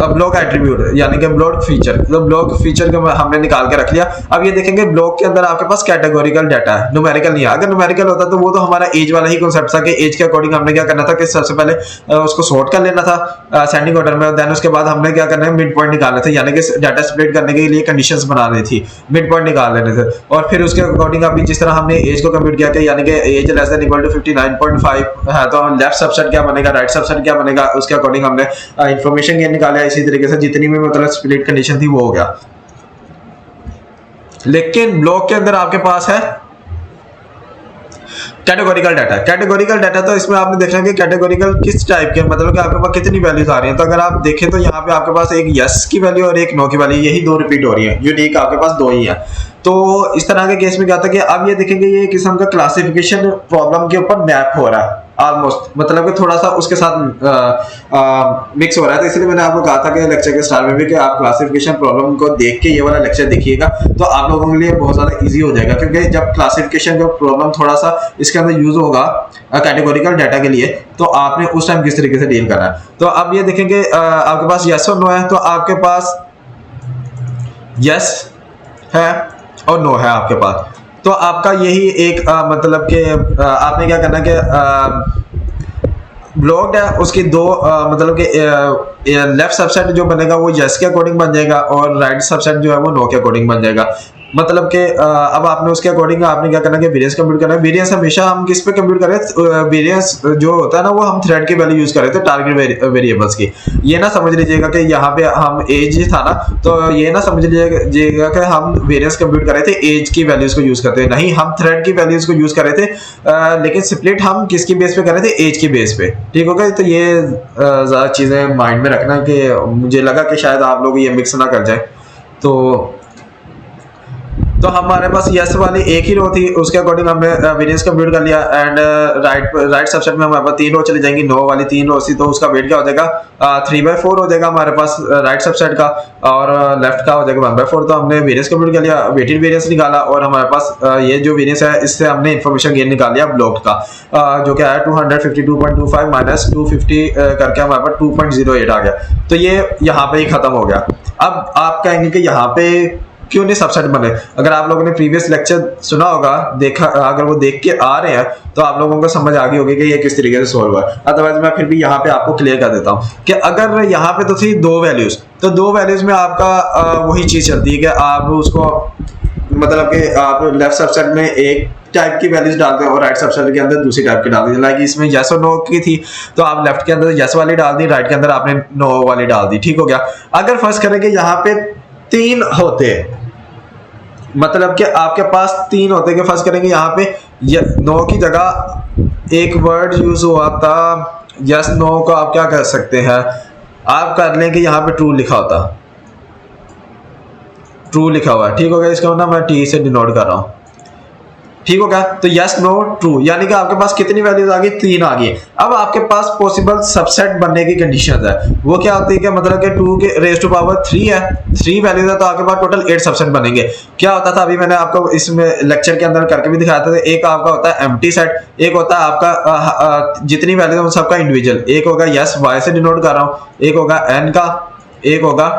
Speaker 1: block attribute यानी कि ब्लॉक फीचर, तो ब्लॉक फीचर को हमने निकाल के रख लिया। अब ये देखेंगे ब्लॉक के अंदर आपके पास कैटेगोरिकल डाटा है, न्यूमेरिकल नहीं है। अगर न्यूमेरिकल होता तो वो तो हमारा एज वाला ही कॉन्सेप्ट था कि एज के अकॉर्डिंग हमने क्या करना था कि सबसे पहले उसको सॉर्ट कर लेना था सेंडिंग ऑर्डर में, देन उसके बाद हमने क्या करना है मिड पॉइंट निकालने थे, यानी कि डाटा स्प्लिट करने के लिए कंडीशंस बनानी थी, मिड पॉइंट निकाल लेने थे। और फिर उसके अकॉर्डिंग अभी जिस तरह हमने एज को कंप्यूट किया कि यानी कि age less than equal to 59.5 है, तो लेफ्ट सबसेट क्या बनेगा, राइट सबसेट क्या बनेगा, उसके अकॉर्डिंग हमने इंफॉर्मेशन गेन निकाला। इसी तरीके से जितनी में मतलब स्प्लिट कंडीशन थी वो हो गया। लेकिन ब्लॉक के अंदर आपके पास है कैटेगोरिकल डाटा, कैटेगोरिकल डाटा तो इसमें आपने देखना कि कैटेगोरिकल किस टाइप के, मतलब कि आपके पास कितनी वैल्यूज आ रही हैं। तो अगर आप देखें तो यहाँ पे आपके पास एक यस की वैल्यू और एक नो की वैल्यू, यही दो रिपीट हो रही है, यूनिक आपके पास दो ही है। तो इस तरह के केस में क्या होता है कि अब ये देखेंगे ये किस्म का क्लासिफिकेशन प्रॉब्लम के ऊपर मैप हो रहा है ऑलमोस्ट, मतलब कि थोड़ा सा उसके साथ मिक्स हो रहा है। तो इसलिए मैंने आपको कहा था कि लेक्चर के स्टार्ट में भी कि आप क्लासिफिकेशन प्रॉब्लम को देख के ये वाला लेक्चर देखिएगा तो आप लोगों के लिए बहुत ज़्यादा इजी हो जाएगा, क्योंकि जब क्लासिफिकेशन का प्रॉब्लम थोड़ा सा इसके अंदर यूज होगा कैटेगोरिकल डाटा के लिए, तो आपने उस टाइम किस तरीके से डील करना है। तो अब ये देखेंगे आपके पास यस और नो है, तो आपके पास यस है और नो है आपके पास। तो आपका यही एक मतलब कि आपने क्या करना कि ब्लॉक्ड है उसकी दो मतलब कि लेफ्ट सबसेट जो बनेगा वो यस के अकॉर्डिंग बन जाएगा और राइट सबसेट जो है वो नो के अकॉर्डिंग बन जाएगा। मतलब कि अब आपने उसके अकॉर्डिंग आपने क्या करना है कि वेरिएंस कंप्यूट करना है। वेरिएंस हमेशा हम किस पे कंप्यूट करें, वेरिएंस जो होता है ना वो हम थ्रेड की वैल्यू यूज करें थे टारगेट वेरिएबल्स की। ये ना समझ लीजिएगा कि यहाँ पे हम एज था ना, तो ये ना समझ लीजिएगा कि हम वेरिएंस कंप्यूट कर रहे थे एज की वैल्यूज को यूज करते हैं, नहीं हम थ्रेड की वैल्यूज को यूज कर रहे थे। लेकिन स्प्लिट हम किसकी बेस पे कर रहे थे, एज की बेस पे। ठीक हो गया। तो ये ज़्यादा चीज़ें माइंड में रखना कि मुझे लगा कि शायद आप लोग ये मिक्स ना कर जाए। तो हमारे पास यस वाली एक ही रो थी, उसके अकॉर्डिंग हमने वेरिएंस कंप्यूट कर लिया एंड राइट सबसेट में हमारे पास 3 रो चली जाएंगी, नो वाली 3 रो थी तो उसका वेट क्या हो जाएगा 3/4 हो जाएगा हमारे पास राइट सबसेट का, और लेफ्ट का हो जाएगा 1/4। तो हमने वेरिएंस कंप्यूट कर लिया, वेटेड वेरिएंस निकाला और हमारे पास ये जो वेरिएंस है इससे हमने इन्फॉर्मेशन गेन निकाल लिया ब्लॉक का, जो क्या है 252.25 माइनस 250 करके हमारे पास 2.08 आ गया। तो ये यहाँ पे ही खत्म हो गया। अब आप कहेंगे कि यहाँ पे क्यों नहीं सबसेट बने। अगर आप लोगों ने प्रीवियस लेक्चर सुना होगा, देखा, अगर वो देख के आ रहे हैं तो आप लोगों को समझ आ गई होगी कि ये किस तरीके से सोल्व है। अदरवाइज मैं फिर भी यहाँ पे आपको क्लियर कर देता हूँ कि अगर यहाँ पे तो थी 2 वैल्यूज, तो 2 वैल्यूज में आपका वही चीज चलती है कि आप उसको मतलब कि आप लेफ्ट सबसेट में एक टाइप की वैल्यूज डालते हैं और राइट सबसेट के अंदर दूसरी टाइप की डालते हैं। लाइक इसमें यस और नो की थी तो आप लेफ्ट के अंदर यस वाली डाल दी, राइट के अंदर आपने नो वाली डाल दी। ठीक हो गया। अगर फर्स्ट करें कि यहाँ पे 3 होते, मतलब कि आपके पास 3 होते कि फर्स्ट करेंगे यहाँ पे नो की जगह एक वर्ड यूज हुआ था यस नो को आप क्या कर सकते हैं, आप कर लें कि यहाँ पे ट्रू लिखा होता, ट्रू लिखा हुआ है। ठीक हो गया। इसका ना मैं टी से डिनोट कर रहा हूँ। ठीक हो गया। तो यस नो ट्रू, यानी कि आपके पास कितनी वैल्यूज आ गई, 3 आ गई। अब आपके पास पॉसिबल सबसेट बनने की कंडीशंस है, वो क्या होती है कि मतलब कि 2 के रेज़ टू पावर 3 है, 3 वैल्यूज है तो आपके पास टोटल 8 सबसेट बनेंगे। क्या होता था अभी मैंने आपको इसमें लेक्चर के अंदर करके भी दिखाया था, एक आपका होता है एम्प्टी सेट, एक होता है आपका जितनी वैल्यूज है उन सबका इंडिविजुअल, एक होगा यस वाई से डिनोट कर रहा हूँ, एक होगा एन का, एक होगा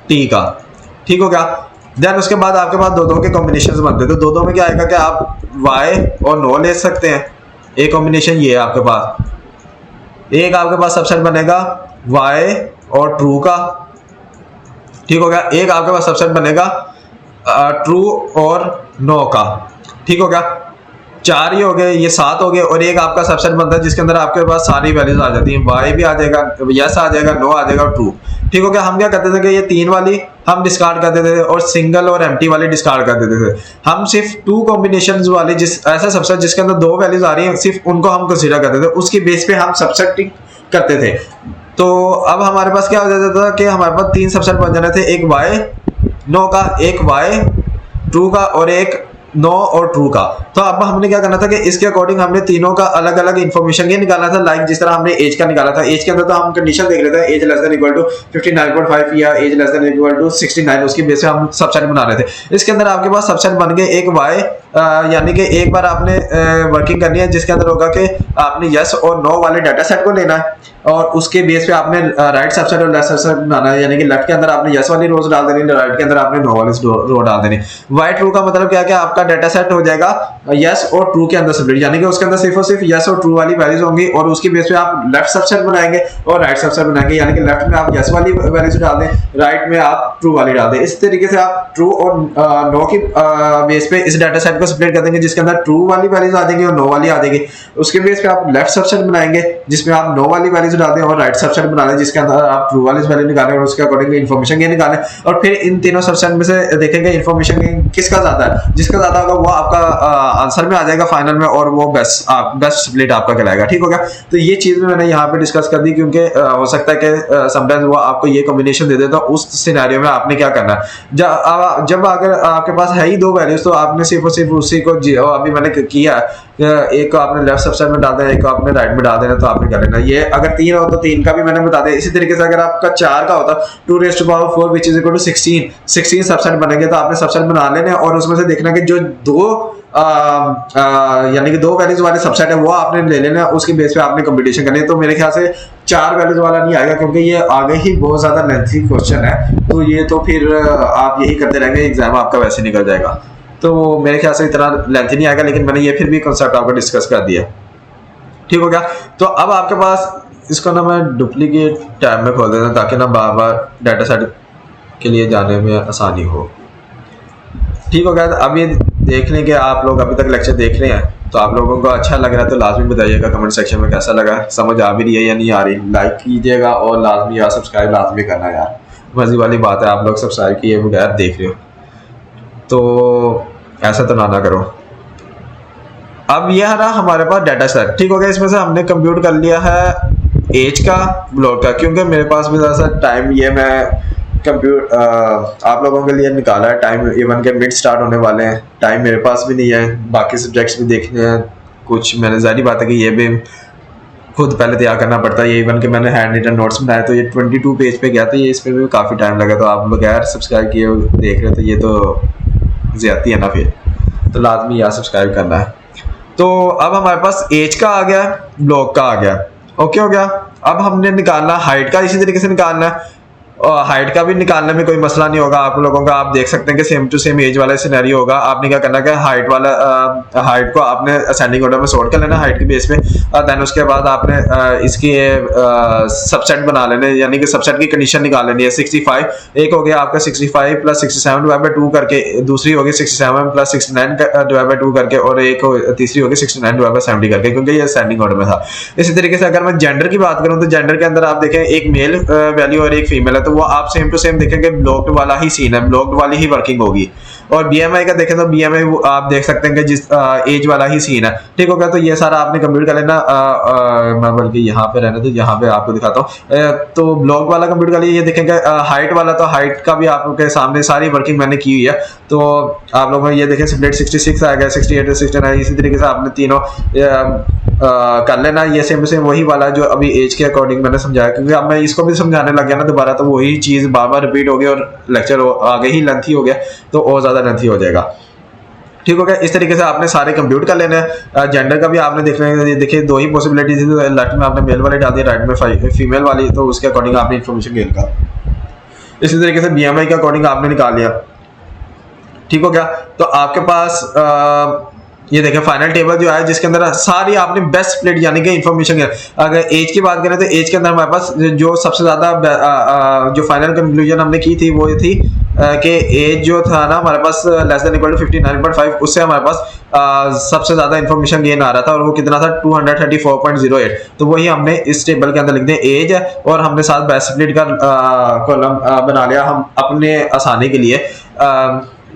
Speaker 1: टी का। ठीक हो गया। देन उसके बाद आपके पास 2-2 के कॉम्बिनेशन बनते हैं, तो 2-2 में क्या आएगा कि आप वाई और नो ले सकते हैं। एक कॉम्बिनेशन ये है आपके पास, एक आपके पास सबसेट बनेगा वाई और ट्रू का। ठीक हो गया। एक आपके पास सबसेट बनेगा ट्रू और नो का। ठीक हो गया। 4 ही हो गए, ये 7 हो गए, और एक आपका सबसेट बनता है जिसके अंदर आपके पास सारी वैल्यूज आ जाती हैं, वाई भी आ जाएगा, यस आ जाएगा, नो आ जाएगा और ट्रू। ठीक हो गया। हम क्या करते थे कि ये 3 वाली हम डिस्कार्ड कर देते थे और सिंगल और एम्प्टी वाली डिस्कार्ड कर देते थे। हम सिर्फ 2 कॉम्बिनेशंस वाले ऐसा सबसेट जिसके अंदर 2 वैल्यूज आ रही हैं सिर्फ उनको हम कंसीडर करते थे, उसकी बेस पे हम सबसेटिंग करते थे। तो अब हमारे पास क्या हो जाता था कि हमारे पास 3 सबसेट बन जाने थे, एक वाई नो का, एक वाई ट्रू का और एक नो और ट्रू का। तो अब हमने क्या करना था कि इसके अकॉर्डिंग हमने तीनों का अलग अलग इन्फॉर्मेशन ये निकालना था। लाइक जिस तरह हमने एज का निकाला था, एज के अंदर तो हम कंडीशन देख रहे थे age less than equal to 59.5 या age less than equal to 69, उसकी बेस पे हम सबसेट बना रहे थे। इसके अंदर आपके पास सबसेट बन गए एक वाई, यानी कि एक बार आपने वर्किंग करनी है जिसके अंदर होगा कि आपने यस और नो वाले डाटा सेट को लेना है और उसके बेस पे आपने राइट सबसेट और लेफ्ट सबसेट बनाना है, यानी कि लेफ्ट के अंदर आपने यस वाली रोज डाल देनी, राइट के अंदर आपने नो वाली रो डाल देनी। वाई ट्रू का मतलब क्या है कि आपका डाटा सेट हो जाएगा यस और ट्रू के अंदर स्प्लिट, यानी कि उसके अंदर सिर्फ और सिर्फ यस और ट्रू वाली वैल्यूज होंगी और उसकी बेस पे आप लेफ्ट सबसेट बनाएंगे और राइट सबसेट बनाएंगे, यानी कि लेफ्ट में आप यस वाली वैल्यूज डाल दें, राइट में आप ट्रू वाली डाल दें। इस तरीके से आप ट्रू और नो की बेस पे इस डाटा सेट को स्प्लिट कर देंगे जिसके अंदर ट्रू वाली वैल्यूज आ जाएंगी और नो वाली आ जाएगी। उसके बेस पे आप लेफ्ट सबसेट बनाएंगे जिसमें आप नो वाली वैल्यूज डाल दें और राइट सबसेट बना लें जिसके अंदर आप ट्रू वाली वैल्यू निकालें और उसके अकॉर्डिंग इन्फॉर्मेशन गेन निकालें और फिर इन तीनों सबसेट में से देखेंगे इन्फॉर्मेशन गेन किसका ज्यादा है, जिसका ज्यादा होगा वो आपका आंसर में आ जाएगा फाइनल में और वो बेस्ट स्प्लिट आपका कहलाएगा। ठीक हो गया। तो ये चीज मैंने यहाँ पे डिस्कस कर दी क्योंकि हो सकता है कि समटाइम्स वो आपको ये कॉम्बिनेशन दे दे, तो उस सिनेरियो में आपने क्या करना है, जब अगर आपके पास है ही दो वैल्यूज तो आपने सिर्फ और सिर्फ उसी को अभी मैंने किया एक को आपने लेफ्ट सबसेट में डाल देना, एक को आपने राइट में डाल देना, तो आपने कर लेना। ये अगर 3 हो तो 3 का भी मैंने बता दिया। इसी तरीके से अगर आपका 4 का होता 2⁴ which is equal to 16 subset बनेंगे तो आपने सबसेट बना लेने और उसमें से देखना कि जो दो यानी कि 2 वैल्यूज वाले सबसेट है वो आपने ले लेना, उसके बेस पे आपने कंपटीशन करनी है। तो मेरे ख्याल से 4 वैल्यूज वाला नहीं आएगा क्योंकि ये आगे ही बहुत ज्यादा लेंथी क्वेश्चन है, तो ये तो फिर आप यही करते रहेंगे, एग्जाम आपका वैसे निकल जाएगा। तो मेरे ख्याल से इतना लेंथी नहीं आएगा, लेकिन मैंने ये फिर भी कॉन्सेप्ट आपको डिस्कस कर दिया। ठीक हो गया। तो अब आपके पास इसको ना मैं डुप्लीकेट टैब में खोल देता हूं ताकि ना बार बार डाटा सेट के लिए जाने में आसानी हो। ठीक हो गया। तो अब ये देख लें कि आप लोग अभी तक लेक्चर देख रहे हैं, तो आप लोगों को अच्छा लग रहा है तो लाजमी बताइएगा कमेंट सेक्शन में कैसा लगा, समझ आ भी रही है या नहीं आ रही। लाइक कीजिएगा और लाजमी यार सब्सक्राइब लाजमी करना यार, मर्जी वाली बात है, आप लोग सब्सक्राइब किए बगैर देख रहे हो तो ऐसा तो ना करो। अब यह रहा हमारे पास डाटा सेट। ठीक हो गया। इसमें से हमने कंप्यूट कर लिया है एज का, ब्लॉक का, क्योंकि मेरे पास भी ज़्यादा टाइम ये मैं आप लोगों के लिए निकाला है। टाइम इवन के मिड स्टार्ट होने वाले हैं, टाइम मेरे पास भी नहीं है, बाकी सब्जेक्ट्स भी देखने हैं कुछ। मैंने जाहिर बात है कि ये भी खुद पहले तैयार करना पड़ता है। ये इवन के मैंने हैंड रिटन नोट्स बनाए तो ये 22 पेज पे गया था, ये इस पर भी काफ़ी टाइम लगा। तो आप बगैर सब्सक्राइब किए देख रहे तो ये तो ज्यादती है ना, फिर तो लाजमी यार सब्सक्राइब करना है। तो अब हमारे पास एज का आ गया, ब्लॉक का आ गया, ओके हो गया। अब हमने निकालना हाइट का, इसी तरीके से निकालना है। और हाइट का भी निकालने में कोई मसला नहीं होगा आप लोगों का। आप देख सकते हैं कि सेम टू सेम एज वाला सिनेरियो होगा। आपने क्या करना है, हाइट वाला हाइट को आपने असेंडिंग ऑर्डर में सॉर्ट कर लेना हाइट के बेस पे, और देन उसके बाद आपने इसकी सबसेट बना लेने, यानी कि सबसेट की कंडीशन निकाल लेनी है। 65 एक हो गया आपका 65 + 67 डिवाइड बाय 2 करके, दूसरी होगी 67 + 69 डिवाइड बाय 2 करके, और एक तीसरी होगी 69 डिवाइड बाय 70 करके, क्योंकि ये असेंडिंग ऑर्डर में था। इसी तरीके से अगर मैं जेंडर की बात करूं तो जेंडर के अंदर आप देखें एक मेल वैल्यू और एक फीमेल है, तो वो आप सेम टू सेम देखेंगे ब्लॉक्ड वाला ही सीन है, ब्लॉक्ड वाली ही वर्किंग होगी। और बीएमआई का देखें तो बीएमआई आप देख सकते हैं कि जिस एज वाला ही सीन है। ठीक हो गया। तो ये सारा आपने कंप्यूट कर लेना। मैं बल्कि यहाँ पे रहने तो यहाँ पे आपको दिखाता हूँ। तो ब्लॉक वाला कंप्यूट कर लिया। ये देखेंगे हाइट वाला, तो हाइट का भी आपके सामने सारी वर्किंग मैंने की हुई है। तो आप लोगों ये देखें स्प्लिट 66 आ गया, 68 69, इसी तरीके से आपने तीनों कर लेना। ये सेम सेम वही वाला जो अभी एज के अकॉर्डिंग मैंने समझाया, क्योंकि अब मैं इसको भी समझाने लग गया ना दोबारा, तो वही चीज़ बार बार रिपीट हो गई और लेक्चर आगे ही लेंथी हो गया, तो और ज़्यादा लेंथी हो जाएगा। ठीक हो गया। इस तरीके से आपने सारे कंप्यूट कर लेने हैं। जेंडर का भी आपने देखिए 2 ही पॉसिबिलिटी थी, तो लेफ्ट में आपने मेल वाली डाल दी, राइट में फीमेल वाली, तो उसके अकॉर्डिंग आपने इन्फॉर्मेशन गेन का। इसी तरीके से बीएमआई के अकॉर्डिंग आपने निकाल लिया। ठीक हो गया। तो आपके पास ये देखें फाइनल टेबल जो है जिसके अंदर सारी आपने बेस्ट स्प्लिट यानी कि इन्फॉर्मेशन। अगर एज की बात करें तो एज के अंदर हमारे पास जो सबसे ज़्यादा जो फाइनल कंक्लूजन हमने की थी वो ये थी कि एज जो था ना हमारे पास <= 59.5, उससे हमारे पास सबसे ज़्यादा इन्फॉर्मेशन गेन आ रहा था, और वो कितना था 234.08। तो वही हमने इस टेबल के अंदर लिख दिया एज है, और हमने साथ बेस्ट स्प्लिट का कॉलम बना लिया हम अपने आसानी के लिए,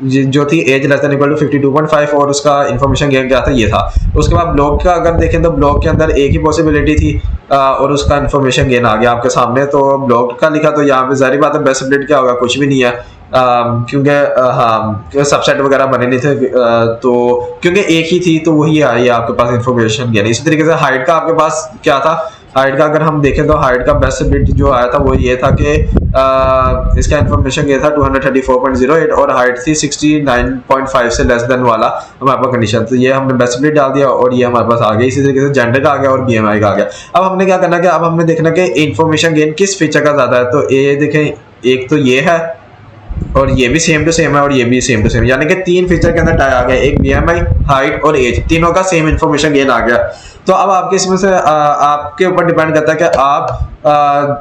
Speaker 1: जो थी एज <= 52.5, और उसका इन्फॉर्मेशन गेन क्या था ये था। उसके बाद ब्लॉक का अगर देखें तो ब्लॉक के अंदर एक ही पॉसिबिलिटी थी और उसका इन्फॉर्मेशन गेन आ गया आपके सामने। तो ब्लॉक का लिखा, तो यहाँ पे जाहिर बात है बेस्ट स्प्लिट क्या होगा, कुछ भी नहीं है, क्योंकि सबसेट वगैरह बने नहीं थे, तो क्योंकि एक ही थी तो वही आई आपके पास इन्फॉर्मेशन गेन। इसी तरीके से हाइट का आपके पास क्या था, हाइट का अगर हम देखें तो हाइट का बेस्ट बिट जो आया था वो ये था कि इसका इन्फॉर्मेशन ये था 234.08, और हाइट थी 69.5 से लेस देन वाला हमारे पास कंडीशन। तो ये हमने बेस्ट बिट डाल दिया और ये हमारे पास आ गया। इसी तरीके से जेंडर का आ गया और बीएमआई का आ गया। अब हमने क्या करना है कि अब हमने देखना कि इन्फॉर्मेशन गेन किस फीचर का ज़्यादा है। तो ये देखें, एक तो ये है और ये भी सेम टू सेम है और ये भी सेम टू सेम, यानी कि 3 फीचर के अंदर टाई आ गया, एक बीएमआई, हाइट और एज, तीनों का सेम इन्फॉर्मेशन गेन आ गया। तो अब आपके इसमें से आपके ऊपर डिपेंड करता है कि आप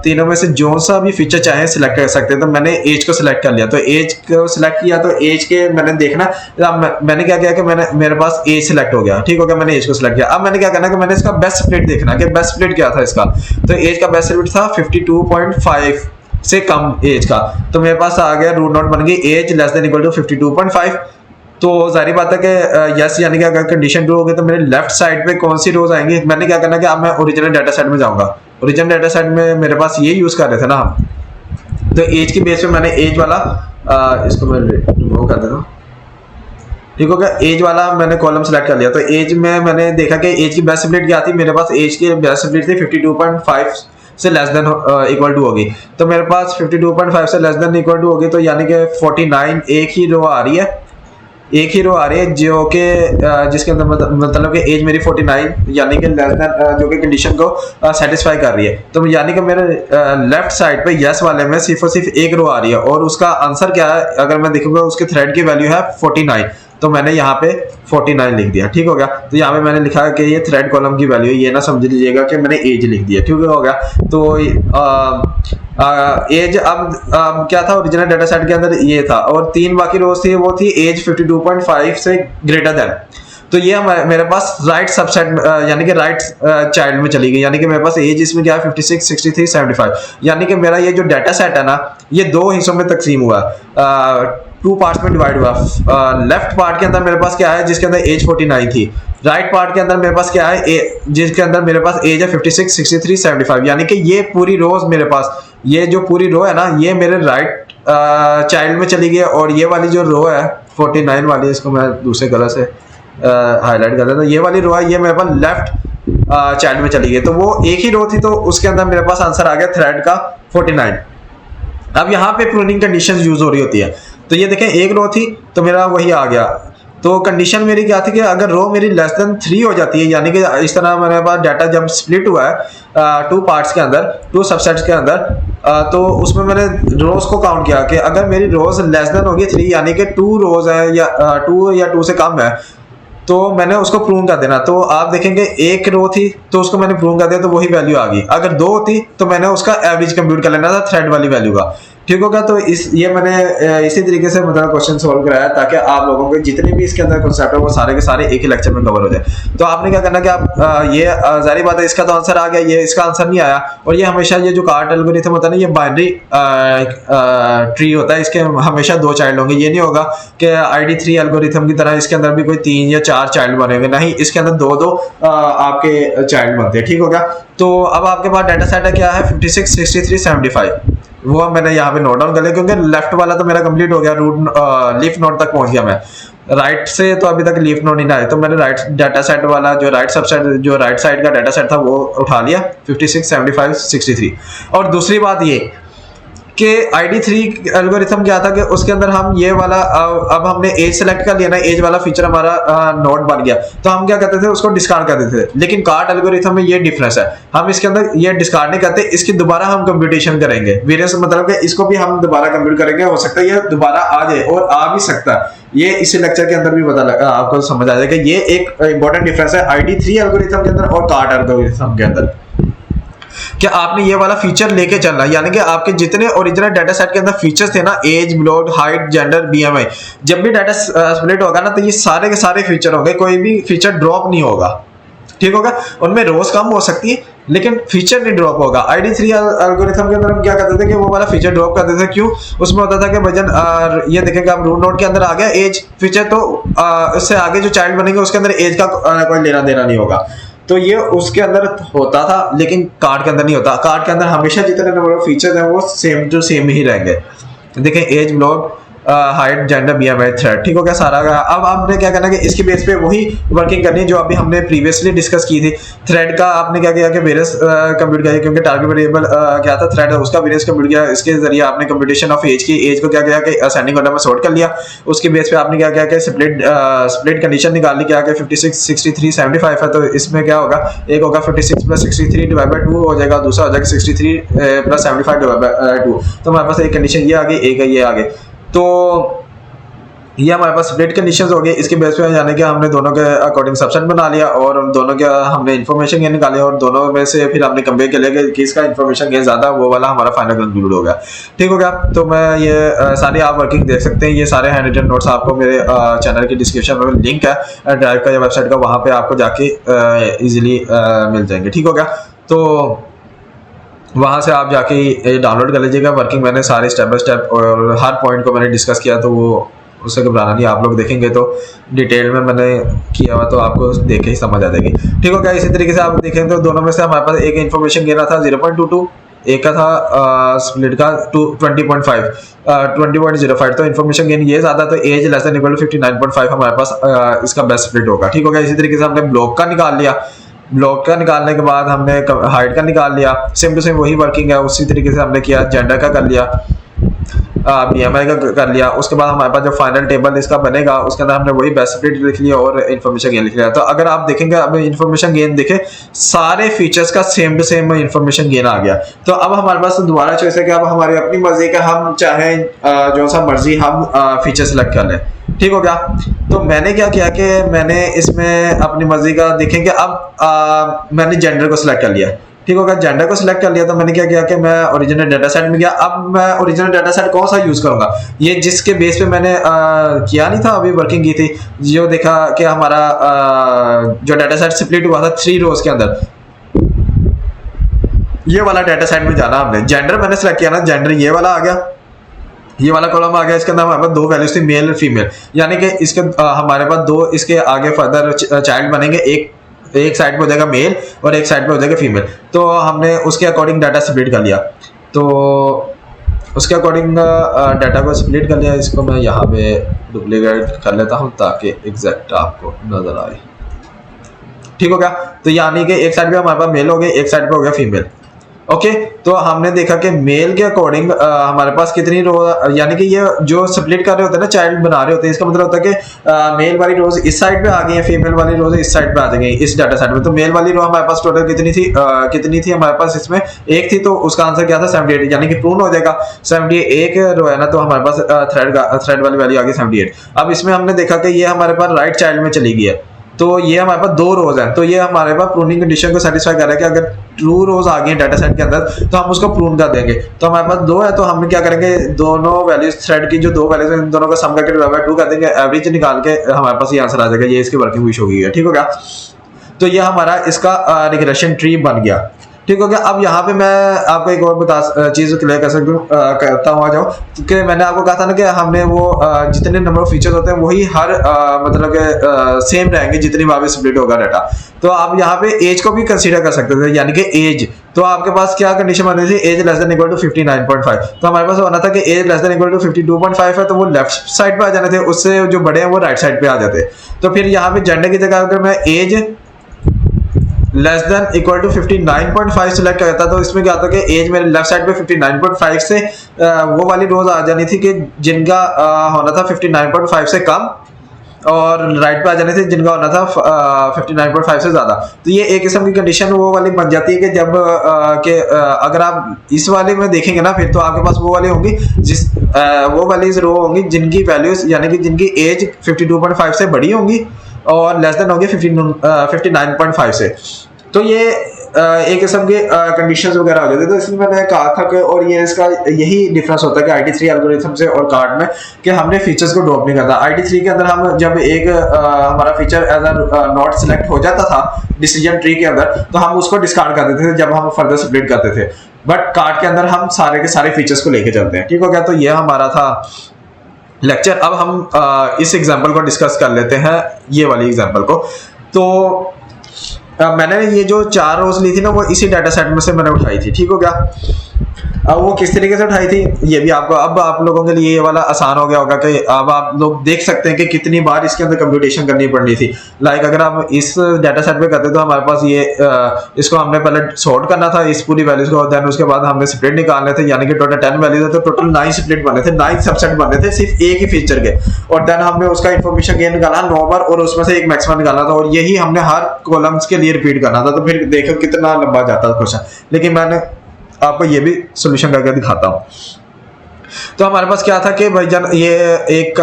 Speaker 1: तीनों में से जो सा भी फीचर चाहे सिलेक्ट कर सकते हैं। तो मैंने एज को सिलेक्ट कर लिया, तो एज को सिलेक्ट किया, तो एज के मैंने देखना, मैंने क्या किया कि मेरे पास एज सिलेक्ट हो गया, ठीक हो गया, मैंने एज को सिलेक्ट किया। अब मैंने क्या करना कि मैंने इसका बेस्ट स्प्लिट देखना कि बेस्ट स्प्लिट क्या था इसका। तो एज का बेस्ट स्प्लिट था 52.5 से कम एज का, तो मेरे पास आ गया रूट नोट बन गई age less than equal to 52.5। तो जारी बात है कि यस, यानी कि अगर कंडीशन ट्रू होगी तो मेरे लेफ्ट साइड पे कौन सी रोज आएंगी। मैंने क्या करना कि अब मैं ओरिजिनल डाटा सेट में जाऊंगा। ओरिजिनल डाटा सेट में मेरे पास ये यूज कर रहे थे ना हम, तो एज की बेस पे मैंने एज वाला इसको मैं रिमूव कर देता हूँ, ठीक हो गया। एज वाला मैंने कॉलम सेलेक्ट कर लिया, तो एज में मैंने देखा कि एज की बेस्ट स्प्लिट क्या थी, मेरे पास एज की बेस्ट स्प्लिट थी 52.5 से लेस देन इक्वल टू होगी। तो मेरे पास 52.5 से लेस देन इक्वल टू होगी, तो यानी कि 49 एक ही रो आ रही है, एक ही रो आ रही है जो कि जिसके अंदर मतलब कि एज मेरी 49 यानी कि लेस देन जो कि कंडीशन को सेटिस्फाई कर रही है। तो यानी कि मेरे लेफ्ट साइड पे यस वाले में सिर्फ और सिर्फ एक रो आ रही है, और उसका आंसर क्या है अगर मैं देखूंगा उसके थ्रेड की वैल्यू है 49, तो मैंने यहाँ पे 49 लिख दिया, ठीक हो गया। तो यहाँ पे मैंने लिखा कि ये थ्रेड कॉलम की वैल्यू है, ये ना समझ लीजिएगा कि मैंने एज लिख दिया, ठीक हो गया। तो एज अब क्या था ओरिजिनल डाटा सेट के अंदर ये था, और 3 बाकी रोज थी, वो थी एज 52.5 से ग्रेटर देन। तो ये मेरे पास राइट सबसेट यानी कि राइट चाइल्ड में चली गई, यानी कि मेरे पास एज इसमें क्या है 56, 63, 75, यानी कि मेरा ये जो डाटा सेट है ना ये 2 हिस्सों में तकसीम हुआ, 2 पार्ट्स में डिवाइड हुआ। लेफ्ट पार्ट के अंदर मेरे पास क्या है जिसके अंदर एज 49 थी, राइट पार्ट के अंदर मेरे पास क्या है जिसके अंदर मेरे पास एज है 56, 63, 75, यानी कि ये पूरी रोज मेरे पास, ये जो पूरी रो है ना ये मेरे राइट चाइल्ड में चली गई, और ये वाली जो रो है 49 वाली, इसको मैं दूसरे कलर से हाईलाइट कर देता हूं, ये वाली रो है ये मेरे पास लेफ्ट चाइल्ड में चली गई। तो वो एक ही रो थी, तो उसके अंदर मेरे पास आंसर आ गया थ्रेड का 49। अब यहाँ पे प्रूनिंग कंडीशन यूज हो रही होती है, तो ये देखें एक रो थी तो मेरा वही आ गया। तो कंडीशन मेरी क्या थी कि अगर रो मेरी लेस देन 3 हो जाती है, यानी कि इस तरह मेरे पास डाटा जब स्प्लिट हुआ है 2 पार्ट्स के अंदर, 2 सबसेट्स के अंदर, तो उसमें मैंने रोज को काउंट किया कि अगर मेरी रोज लेस देन होगी 3 यानी कि 2 रोज है या 2 से कम है, तो मैंने उसको प्रूव कर देना। तो आप देखेंगे एक रो थी तो उसको मैंने प्रूव कर दिया तो वही वैल्यू आ गई, अगर 2 थी तो मैंने उसका एवरेज कंप्यूट कर लेना था थ्रेड वाली वैल्यू का, ठीक होगा। तो ये मैंने इसी तरीके से मतलब क्वेश्चन सॉल्व कराया ताकि आप लोगों को जितने भी इसके अंदर कॉन्सेप्ट है वो सारे के सारे एक ही लेक्चर में कवर हो जाए। तो आपने क्या करना कि आप ये जारी बात है इसका तो आंसर आ गया, ये इसका आंसर नहीं आया, और ये हमेशा ये जो कार्ट एल्गोरिथम होता है ना ये बाइनरी ट्री होता है, इसके हमेशा 2 चाइल्ड होंगे। ये नहीं होगा कि ID3 एल्गोरिथम की तरह इसके अंदर भी कोई 3 या 4 चाइल्ड बनेंगे, नहीं, इसके अंदर 2 आपके चाइल्ड बनते हैं, ठीक हो गया। तो अब आपके पास डाटा सेट है क्या है 56, 63, 75, वो मैंने यहाँ पे नोट डाउन कर लिया क्योंकि लेफ्ट वाला तो मेरा कंप्लीट हो गया, रूट लीफ नोड तक पहुंच गया मैं, राइट से तो अभी तक लीफ नोड नहीं आया। तो मैंने राइट डाटा सेट वाला जो राइट सबसेट जो राइट साइड का डाटा सेट था वो उठा लिया 56, 75, 63। और दूसरी बात ये कि ID3 एल्गोरिथम क्या था कि उसके अंदर हम ये वाला अब हमने एज सेलेक्ट कर लिया ना, एज वाला फीचर हमारा नोट बन गया, तो हम क्या करते थे उसको डिस्कार्ड कर देते थे। लेकिन कार्ट एल्गोरिथम में ये डिफरेंस है, हम इसके अंदर ये डिस्कार्ड नहीं करते, इसकी दोबारा हम कंप्यूटेशन करेंगे। वेरियंस मतलब कि इसको भी हम दोबारा कंप्यूट करेंगे, हो सकता है ये दोबारा आ जाए और आ भी सकता है, ये इस लेक्चर के अंदर भी पता लगा आपको समझ आ जाएगा। ये एक इंपॉर्टेंट डिफरेंस है ID3 एल्गोरिथम के अंदर और कार्ट एल्गोरिथम के अंदर, कि आपने ये वाला फीचर लेके चलना, यानी कि आपके जितने ओरिजिनल डाटा सेट के अंदर फीचर्स थे ना, age, blog, height, gender, BMI, जब भी डाटा स्प्लिट होगा ना तो ये सारे के सारे फीचर होंगे, कोई भी फीचर ड्रॉप नहीं होगा, ठीक होगा। उनमें रोज कम हो सकती है लेकिन फीचर नहीं ड्रॉप होगा। ID3 एल्गोरिथम के अंदर हम क्या करते थे कि वो वाला फीचर ड्रॉप करते थे, क्यों? उसमें होता था कि भजन ये देखेंगे आप रूट नोड के अंदर आ गया एज फीचर, तो उससे आगे जो चाइल्ड बनेंगे उसके अंदर एज का कोई लेना देना नहीं होगा, तो ये उसके अंदर होता था लेकिन कार्ड के अंदर नहीं होता। कार्ड के अंदर हमेशा जितने नंबर ऑफ फीचर्स हैं वो सेम टू सेम ही रहेंगे। देखें age, blog, height, gender, BMI, thread, ठीक हो गया सारा का। अब आपने क्या करना है कि इसकी बेस पे वही वर्किंग करनी है जो अभी हमने प्रीवियसली डिस्कस की थी। थ्रेड का आपने क्या किया कि वेरियस कंप्यूट किया, क्योंकि टारगेट वेरिएबल क्या था थ्रेड है, उसका वेरियस कंप्यूट किया। इसके जरिए आपने कंप्यूटेशन ऑफ एज की, एज को क्या किया कि असेंडिंग ऑर्डर में सॉर्ट कर लिया। उसके बेस पे आपने क्या किया कि स्प्लिट कंडीशन निकाल ली, क्या कि 56, 63, 75 है, तो इसमें क्या होगा, एक होगा 56 + 63 डिवाइड बाय 2 हो जाएगा, दूसरा हो जाएगा 63 + 75 डिवाइड बाय 2। तो हमारे पास एक कंडीशन ये आ गई, एक ये आ गई। तो ये हमारे पास स्प्लिट कंडीशंस हो गई। इसके बेस पे यानी कि हमने दोनों के अकॉर्डिंग सबसेट बना लिया और दोनों के हमने इन्फॉर्मेशन गेन निकाले और दोनों में से फिर हमने कंपेयर कर लिया कि किसका इन्फॉर्मेशन गेन ज्यादा, वो वाला हमारा फाइनल कंक्लूड हो गया। ठीक हो गया। तो मैं ये सारी आप वर्किंग देख सकते हैं। ये सारे हैंड रिटन नोट्स आपको मेरे चैनल की डिस्क्रिप्शन में लिंक है ड्राइव का या वेबसाइट का, वहां पे आपको जाके इजीली मिल जाएंगे। ठीक हो गया। तो वहां से आप जाके डाउनलोड कर लीजिएगा। वर्किंग मैंने सारे स्टेप बाय स्टेप और हर पॉइंट को मैंने डिस्कस किया, तो वो उससे घबराना नहीं। आप लोग देखेंगे तो डिटेल में मैंने किया हुआ, तो आपको देख के ही समझ आ जाएगी। ठीक हो गया। इसी तरीके से आप देखें तो दोनों में से हमारे पास एक इन्फॉर्मेशन गिना था 0.22, एक का था स्प्लिट का 20.5 20.05। तो इन्फॉर्मेशन गेन ये ज्यादा, तो age less than equal to 59.5 हमारे पास इसका बेस्ट स्प्लिट होगा। ठीक हो गया। इसी तरीके से हमने ब्लॉक का निकाल लिया। ब्लॉक का निकालने के बाद हमने हाइट का निकाल लिया। सेम टू सेम वही वर्किंग है, उसी तरीके से हमने किया। जेंडर का कर लिया, BMI का कर लिया। उसके बाद हमारे पास जो फाइनल टेबल इसका बनेगा उसके अंदर हमने वही बेस्ट स्प्लिट लिख लिया और इन्फॉर्मेशन गेन लिख लिया। तो अगर आप देखेंगे, अब इन्फॉर्मेशन गेन देखें, सारे फीचर्स का same to same information gain आ गया। तो अब हमारे पास दोबारा चॉइस है कि अब हमारी अपनी मर्जी का हम चाहे जो सा मर्जी हम फीचर सेलेक्ट कर लें। ठीक हो गया। तो मैंने क्या किया कि मैंने इसमें अपनी मर्जी का देखेंगे। अब मैंने जेंडर को सिलेक्ट कर लिया। ठीक होगा। जेंडर को सिलेक्ट कर लिया तो मैंने क्या किया कि मैं ओरिजिनल डाटा सेट में गया। अब मैं ओरिजिनल डाटा सेट कौन सा यूज करूंगा, ये जिसके बेस पे मैंने किया नहीं था, अभी वर्किंग की थी, जो देखा कि हमारा जो डाटा सेट स्प्लिट हुआ था 3 रोज के अंदर, ये वाला डाटा सेट में जाना हमने। जेंडर मैंने सिलेक्ट किया ना, जेंडर ये वाला आ गया, ये वाला कॉलम आ गया। इसके अंदर हमारे पास 2 वैल्यूज थी, मेल और फीमेल, यानी कि इसके हमारे पास 2 इसके आगे फर्दर चाइल्ड बनेंगे। एक साइड पे हो जाएगा मेल और एक साइड पे हो जाएगा फीमेल। तो हमने उसके अकॉर्डिंग डाटा स्प्लिट कर लिया। तो उसके अकॉर्डिंग डाटा को स्प्लिट कर लिया। इसको मैं यहाँ पे डुप्लीकेट कर लेता हूँ ताकि एग्जैक्ट आपको नजर आए। ठीक हो गया। तो यानी कि एक साइड पे हमारे पास मेल हो गए, एक साइड पे हो गया फीमेल। ओके। तो हमने देखा कि मेल के अकॉर्डिंग हमारे पास कितनी रो, यानी कि ये जो स्प्लिट कर रहे होते हैं ना, चाइल्ड बना रहे होते हैं, इसका मतलब होता है कि मेल वाली रोज इस साइड पे आ गई है, फीमेल वाली रोज इस साइड पे आ जाएंगी इस डाटा सेट में। तो मेल वाली रो हमारे पास टोटल कितनी थी हमारे पास, इसमें एक थी, तो उसका आंसर क्या था 78, यानी कि प्रून हो जाएगा। 78 एक रो है ना, तो हमारे पास थ्रेड वाली वैल्यू आ गई 78। अब इसमें हमने देखा कि ये हमारे पास राइट चाइल्ड में चली गई है, तो ये हमारे पास 2 रोज हैं। तो ये हमारे पास प्रूनिंग कंडीशन को सेटिस्फाई कर रहा है कि अगर ट्रू रोज आ गई डाटा सेट के अंदर तो हम उसको प्रून कर देंगे। तो हमारे पास 2 है, तो हम क्या करेंगे, दोनों वैल्यूज थ्रेड की जो 2 वैल्यूज हैं, इन दोनों का सम करके डिवाइड बाय 2 कर देंगे, एवरेज निकाल के हमारे पास ये आंसर आ जाएगा। ये इसकी वर्किंग विश हो गई है। ठीक हो गया। तो ये हमारा इसका रिग्रेशन ट्री बन गया। ठीक हो गया। अब यहाँ पे मैं आपको एक और चीज क्लियर कर सकता हूँ, करता हूँ आ जाओ, क्योंकि मैंने आपको कहा था ना कि हमने वो जितने नंबर ऑफ फीचर्स होते हैं वही हर मतलब के सेम रहेंगे जितनी बार भी स्प्लिट होगा डाटा। तो आप यहाँ पे एज को भी कंसीडर कर सकते थे, यानी कि एज, तो आपके पास क्या कंडीशन बनी थी, age less than equal to 59.5। तो हमारे पास होना था कि age less than equal to 52.5 है, तो वो लेफ्ट साइड पे आ जाने थे, उससे जो बड़े हैं वो राइट साइड पे आ जाते। तो फिर यहाँ पे जेंडर की जगह अगर मैं age less than equal to 59.5 select करता, तो इसमें क्या होता है कि एज मेरे लेफ्ट साइड पे 59.5 से वो वाली रोज आ जानी थी कि जिनका होना था 59.5 से कम, और राइट पे आ जाने थे जिनका होना था 59.5 से ज्यादा। तो ये एक किस्म की कंडीशन वो वाली बन जाती है कि जब अगर आप इस वाले में देखेंगे ना, फिर तो आपके पास वो वाली होंगी वो वाली रो होंगी जिनकी वैल्यूज, यानी कि जिनकी एज 52.5 से बड़ी होंगी और लेस देन होंगे 59.5 से। तो ये एक किस्म के कंडीशंस वगैरह हो जाते हैं। तो इसलिए मैंने कहा था कि, और ये इसका यही डिफरेंस होता है कि IT3 एल्गोरिथम से और कार्ड में, कि हमने फीचर्स को ड्रॉप नहीं करता। IT3 के अंदर हम जब एक हमारा feature age a node select हो जाता था डिसीजन ट्री के अंदर, तो हम उसको डिस्कार्ड कर देते थे जब हम फर्दर स्प्लिट करते थे। बट कार्ड के अंदर हम सारे के सारे फीचर्स को लेके चलते हैं। ठीक हो गया। तो ये हमारा था लेक्चर। अब हम इस एग्जाम्पल को डिस्कस कर लेते हैं, ये वाली एग्जाम्पल को। तो मैंने ये जो 4 रोज ली थी ना, वो इसी डाटा सेट में से मैंने उठाई थी। ठीक हो गया। अब वो किस तरीके से उठाई थी ये भी आपको, अब आप लोगों के लिए ये वाला आसान हो गया होगा कि अब आप लोग देख सकते हैं कि कितनी बार इसके अंदर कंप्यूटेशन करनी पड़नी थी। लाइक अगर हम इस डाटा सेट पे करते तो हमारे पास ये इसको हमने पहले सॉर्ट करना था इस पूरी वैल्यूज को, देन उसके बाद हमने स्प्लिट निकालने थे, यानी कि टोटल 10 वैल्यूज है, तो टोटल 9 स्प्लिट बने थे, 9 सबसेट बने थे सिर्फ एक ही फीचर के। और देन हमने उसका इन्फॉर्मेशन गेन निकाला 9 बार, और उसमें से एक मैक्सिमम निकालना था, और यही हमने हर कॉलम्स के लिए रिपीट करना था। तो फिर देखो कितना लंबा जाता है क्वेश्चन। लेकिन मैंने आपको ये भी सोल्यूशन करके दिखाता हूँ। तो हमारे पास क्या था कि भाईजान ये एक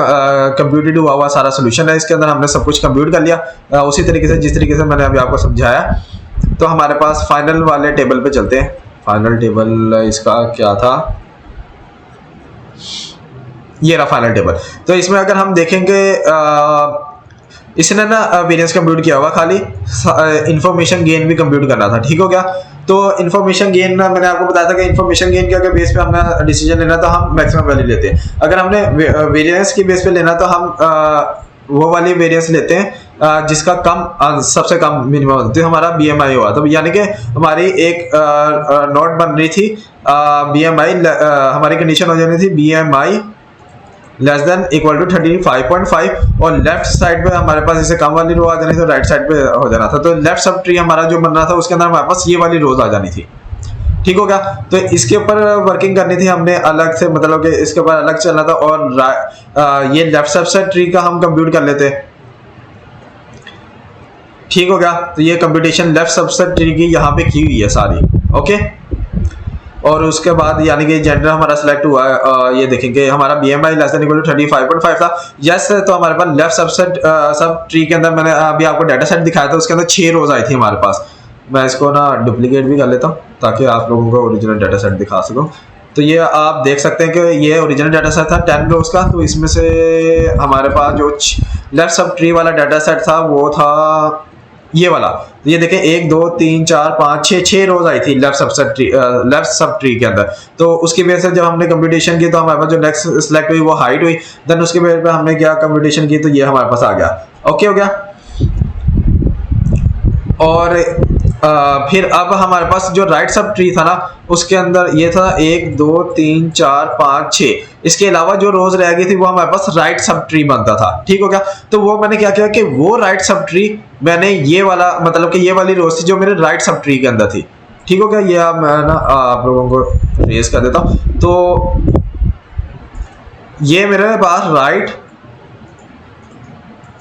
Speaker 1: कंप्यूटेड हुआ हुआ सारा सोल्यूशन है, इसके अंदर हमने सब कुछ कंप्यूट कर लिया उसी तरीके से जिस तरीके से मैंने अभी आपको समझाया। तो हमारे पास फाइनल वाले टेबल पे चलते हैं। फाइनल टेबल इसका क्या था, ये रहा फाइनल टेबल। तो इसमें अगर हम देखेंगे इसने ना वेरिएंस कंप्यूट किया हुआ, खाली इंफॉर्मेशन गेन भी कंप्यूट करना था। ठीक हो गया। तो इन्फॉर्मेशन गेन ना मैंने आपको बताया था कि इन्फॉर्मेशन गेन के अगर बेस पे हमने डिसीजन लेना तो हम मैक्सिमम वैल्यू लेते हैं, अगर हमने वेरिएंस की बेस पे लेना तो हम वो वाली वेरिएंस लेते हैं जिसका कम सबसे कम मिनिमम होती है, हमारा BMI हुआ। तो यानी कि हमारी एक नोट बन रही थी BMI, हमारी कंडीशन हो जानी थी BMI less than equal to 35.5 और लेफ्ट साइड पे हमारे पास इसे कम वाली रो आ जानी थी, तो राइट साइड पे हो जाना था। तो लेफ्ट सब ट्री हमारा जो बन रहा था उसके अंदर हमारे पास ये वाली रोज आ जानी थी। ठीक हो गया। तो इसके ऊपर वर्किंग करनी थी हमने अलग से, मतलब कि इसके ऊपर अलग चलना था और ये लेफ्ट सबसेट ट्री का हम कंप्यूट कर लेते। ठीक हो गया। तो ये कंप्यूटेशन लेफ्ट सबसेट ट्री की यहाँ पे की हुई है सारी। ओके। और उसके बाद यानी कि जेंडर हमारा सिलेक्ट हुआ है, ये देखेंगे हमारा BMI less than equal to 35.5 था। यस, तो हमारे पास लेफ्ट सबसेट सब ट्री के अंदर मैंने अभी आपको डाटा सेट दिखाया था, उसके अंदर 6 रोज आई थी हमारे पास। मैं इसको ना डुप्लीकेट भी कर लेता हूँ ताकि आप लोगों को ओरिजिनल डाटा सेट दिखा सकूँ। तो ये आप देख सकते हैं कि ये ओरिजिनल डाटा सेट था 10 रोज का। तो इसमें से हमारे पास जो लेफ्ट सब ट्री वाला डाटा सेट था वो था ये वाला। तो ये देखें 1 2 3 4 5 6 रोज आई थी लेफ्ट सब ट्री के अंदर। तो उसकी वजह से जब हमने कंप्यूटेशन की तो हमारे पास जो नेक्स्ट सिलेक्ट हुई वो हाइट हुई, देन उसके बेस पे हमने क्या कंप्यूटेशन की तो ये हमारे पास आ गया। ओके हो गया। और फिर अब हमारे पास जो राइट सब ट्री था ना उसके अंदर ये था 1 2 3 4 5 6, इसके अलावा जो रोज रह गई थी वो हमारे पास राइट सब ट्री बनता था। ठीक हो गया। तो वो मैंने क्या किया कि वो राइट सब ट्री मैंने ये वाला, मतलब कि ये वाली रोज थी जो मेरे राइट सब ट्री के अंदर थी। ठीक हो गया। ये अब मैं ना आप लोगों को रेस कर देता हूँ। तो ये मेरे पास राइट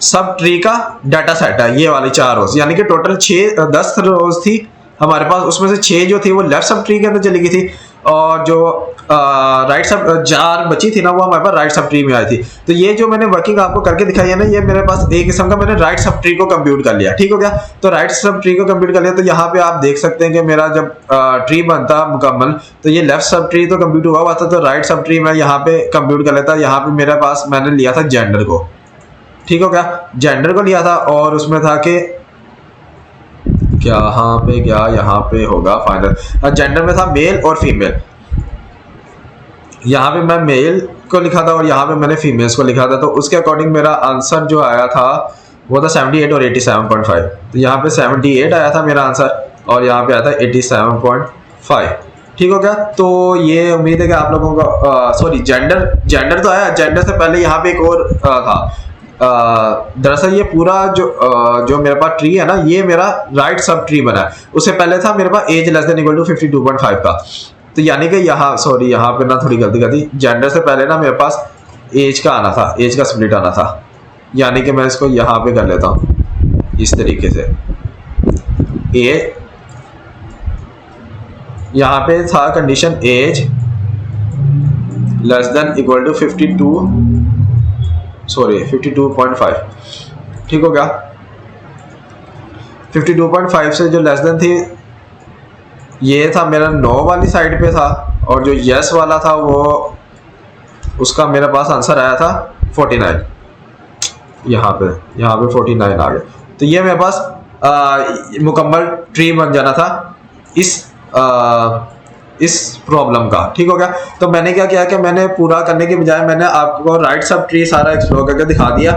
Speaker 1: सब ट्री का डाटा सेट है, ये वाली 4 रोज, यानी कि टोटल 10 रोज थी हमारे पास, उसमें से 6 जो थी वो लेफ्ट सब ट्री के अंदर चली गई थी और जो राइट सब 4 बची थी ना वो हमारे पास राइट सब ट्री में आई थी। तो ये जो मैंने वर्किंग आपको करके दिखाई है ना, ये मेरे पास एक किस्म का मैंने राइट सब ट्री को कंप्यूट कर लिया। ठीक हो गया। तो राइट सब ट्री को कंप्यूट कर लिया। तो यहाँ पे आप देख सकते हैं कि मेरा जब ट्री बनता मुकम्मल तो ये लेफ्ट सब ट्री तो कंप्यूट हुआ था, तो राइट सब ट्री मैं यहाँ पे कंप्यूट कर लेता। यहाँ पे मेरे पास मैंने लिया था जेंडर को। ठीक हो गया। जेंडर को लिया था और उसमें था कि यहाँ पे होगा फाइनल जेंडर में था मेल और फीमेल। यहाँ पे मैं मेल को लिखा था और यहाँ पे मैंने फीमेल्स को लिखा था। तो उसके अकॉर्डिंग मेरा आंसर जो आया था वो था 78 और 87.5। तो यहाँ पे 78 आया था मेरा आंसर और यहाँ पे आया था 87.5। ठीक हो गया। तो ये उम्मीद है कि आप लोगों को सॉरी जेंडर तो आया, जेंडर से पहले यहाँ पे एक और था। दरअसल ये पूरा जो मेरे पास ट्री है ना ये मेरा राइट सब ट्री बना है। उससे पहले था मेरे पास age less than equal to 52.5 का। तो यानी कि यहाँ पे ना थोड़ी गलती कर दी, जेंडर से पहले ना मेरे पास एज का आना था, एज का स्प्लिट आना था। यानी कि मैं इसको यहाँ पे कर लेता हूँ इस तरीके से। ए यहाँ पे था condition age less than equal to 52.5। ठीक हो गया। 52.5 से जो लेस देन थी ये था मेरा 9 वाली साइड पे था और जो यस वाला था वो उसका मेरे पास आंसर आया था 49। यहाँ पे 49 आ गया। तो ये मेरे पास मुकम्मल ट्री बन जाना था इस प्रॉब्लम का। ठीक हो गया। तो मैंने क्या किया कि मैंने पूरा करने के बजाय मैंने आपको राइट सब ट्री सारा एक्सप्लोर करके दिखा दिया।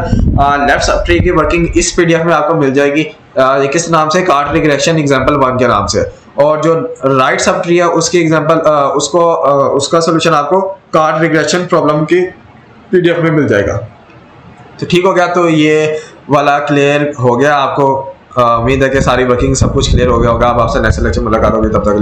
Speaker 1: लेफ्ट सब ट्री की वर्किंग इस PDF में आपको मिल जाएगी, किस नाम से, कार्ट रिग्रेशन एग्जांपल 1 के नाम से। और जो राइट सब ट्री है उसकी एग्जांपल उसका सॉल्यूशन आपको कार्ट रिग्रेशन प्रॉब्लम की PDF में मिल जाएगा। तो ठीक हो गया। तो ये वाला क्लियर हो गया आपको। उम्मीद है कि सारी वर्किंग सब कुछ क्लियर हो गया होगा। अब आपसे नेक्स्ट लेक्चर मुलाकात होगी, तब तक के लिए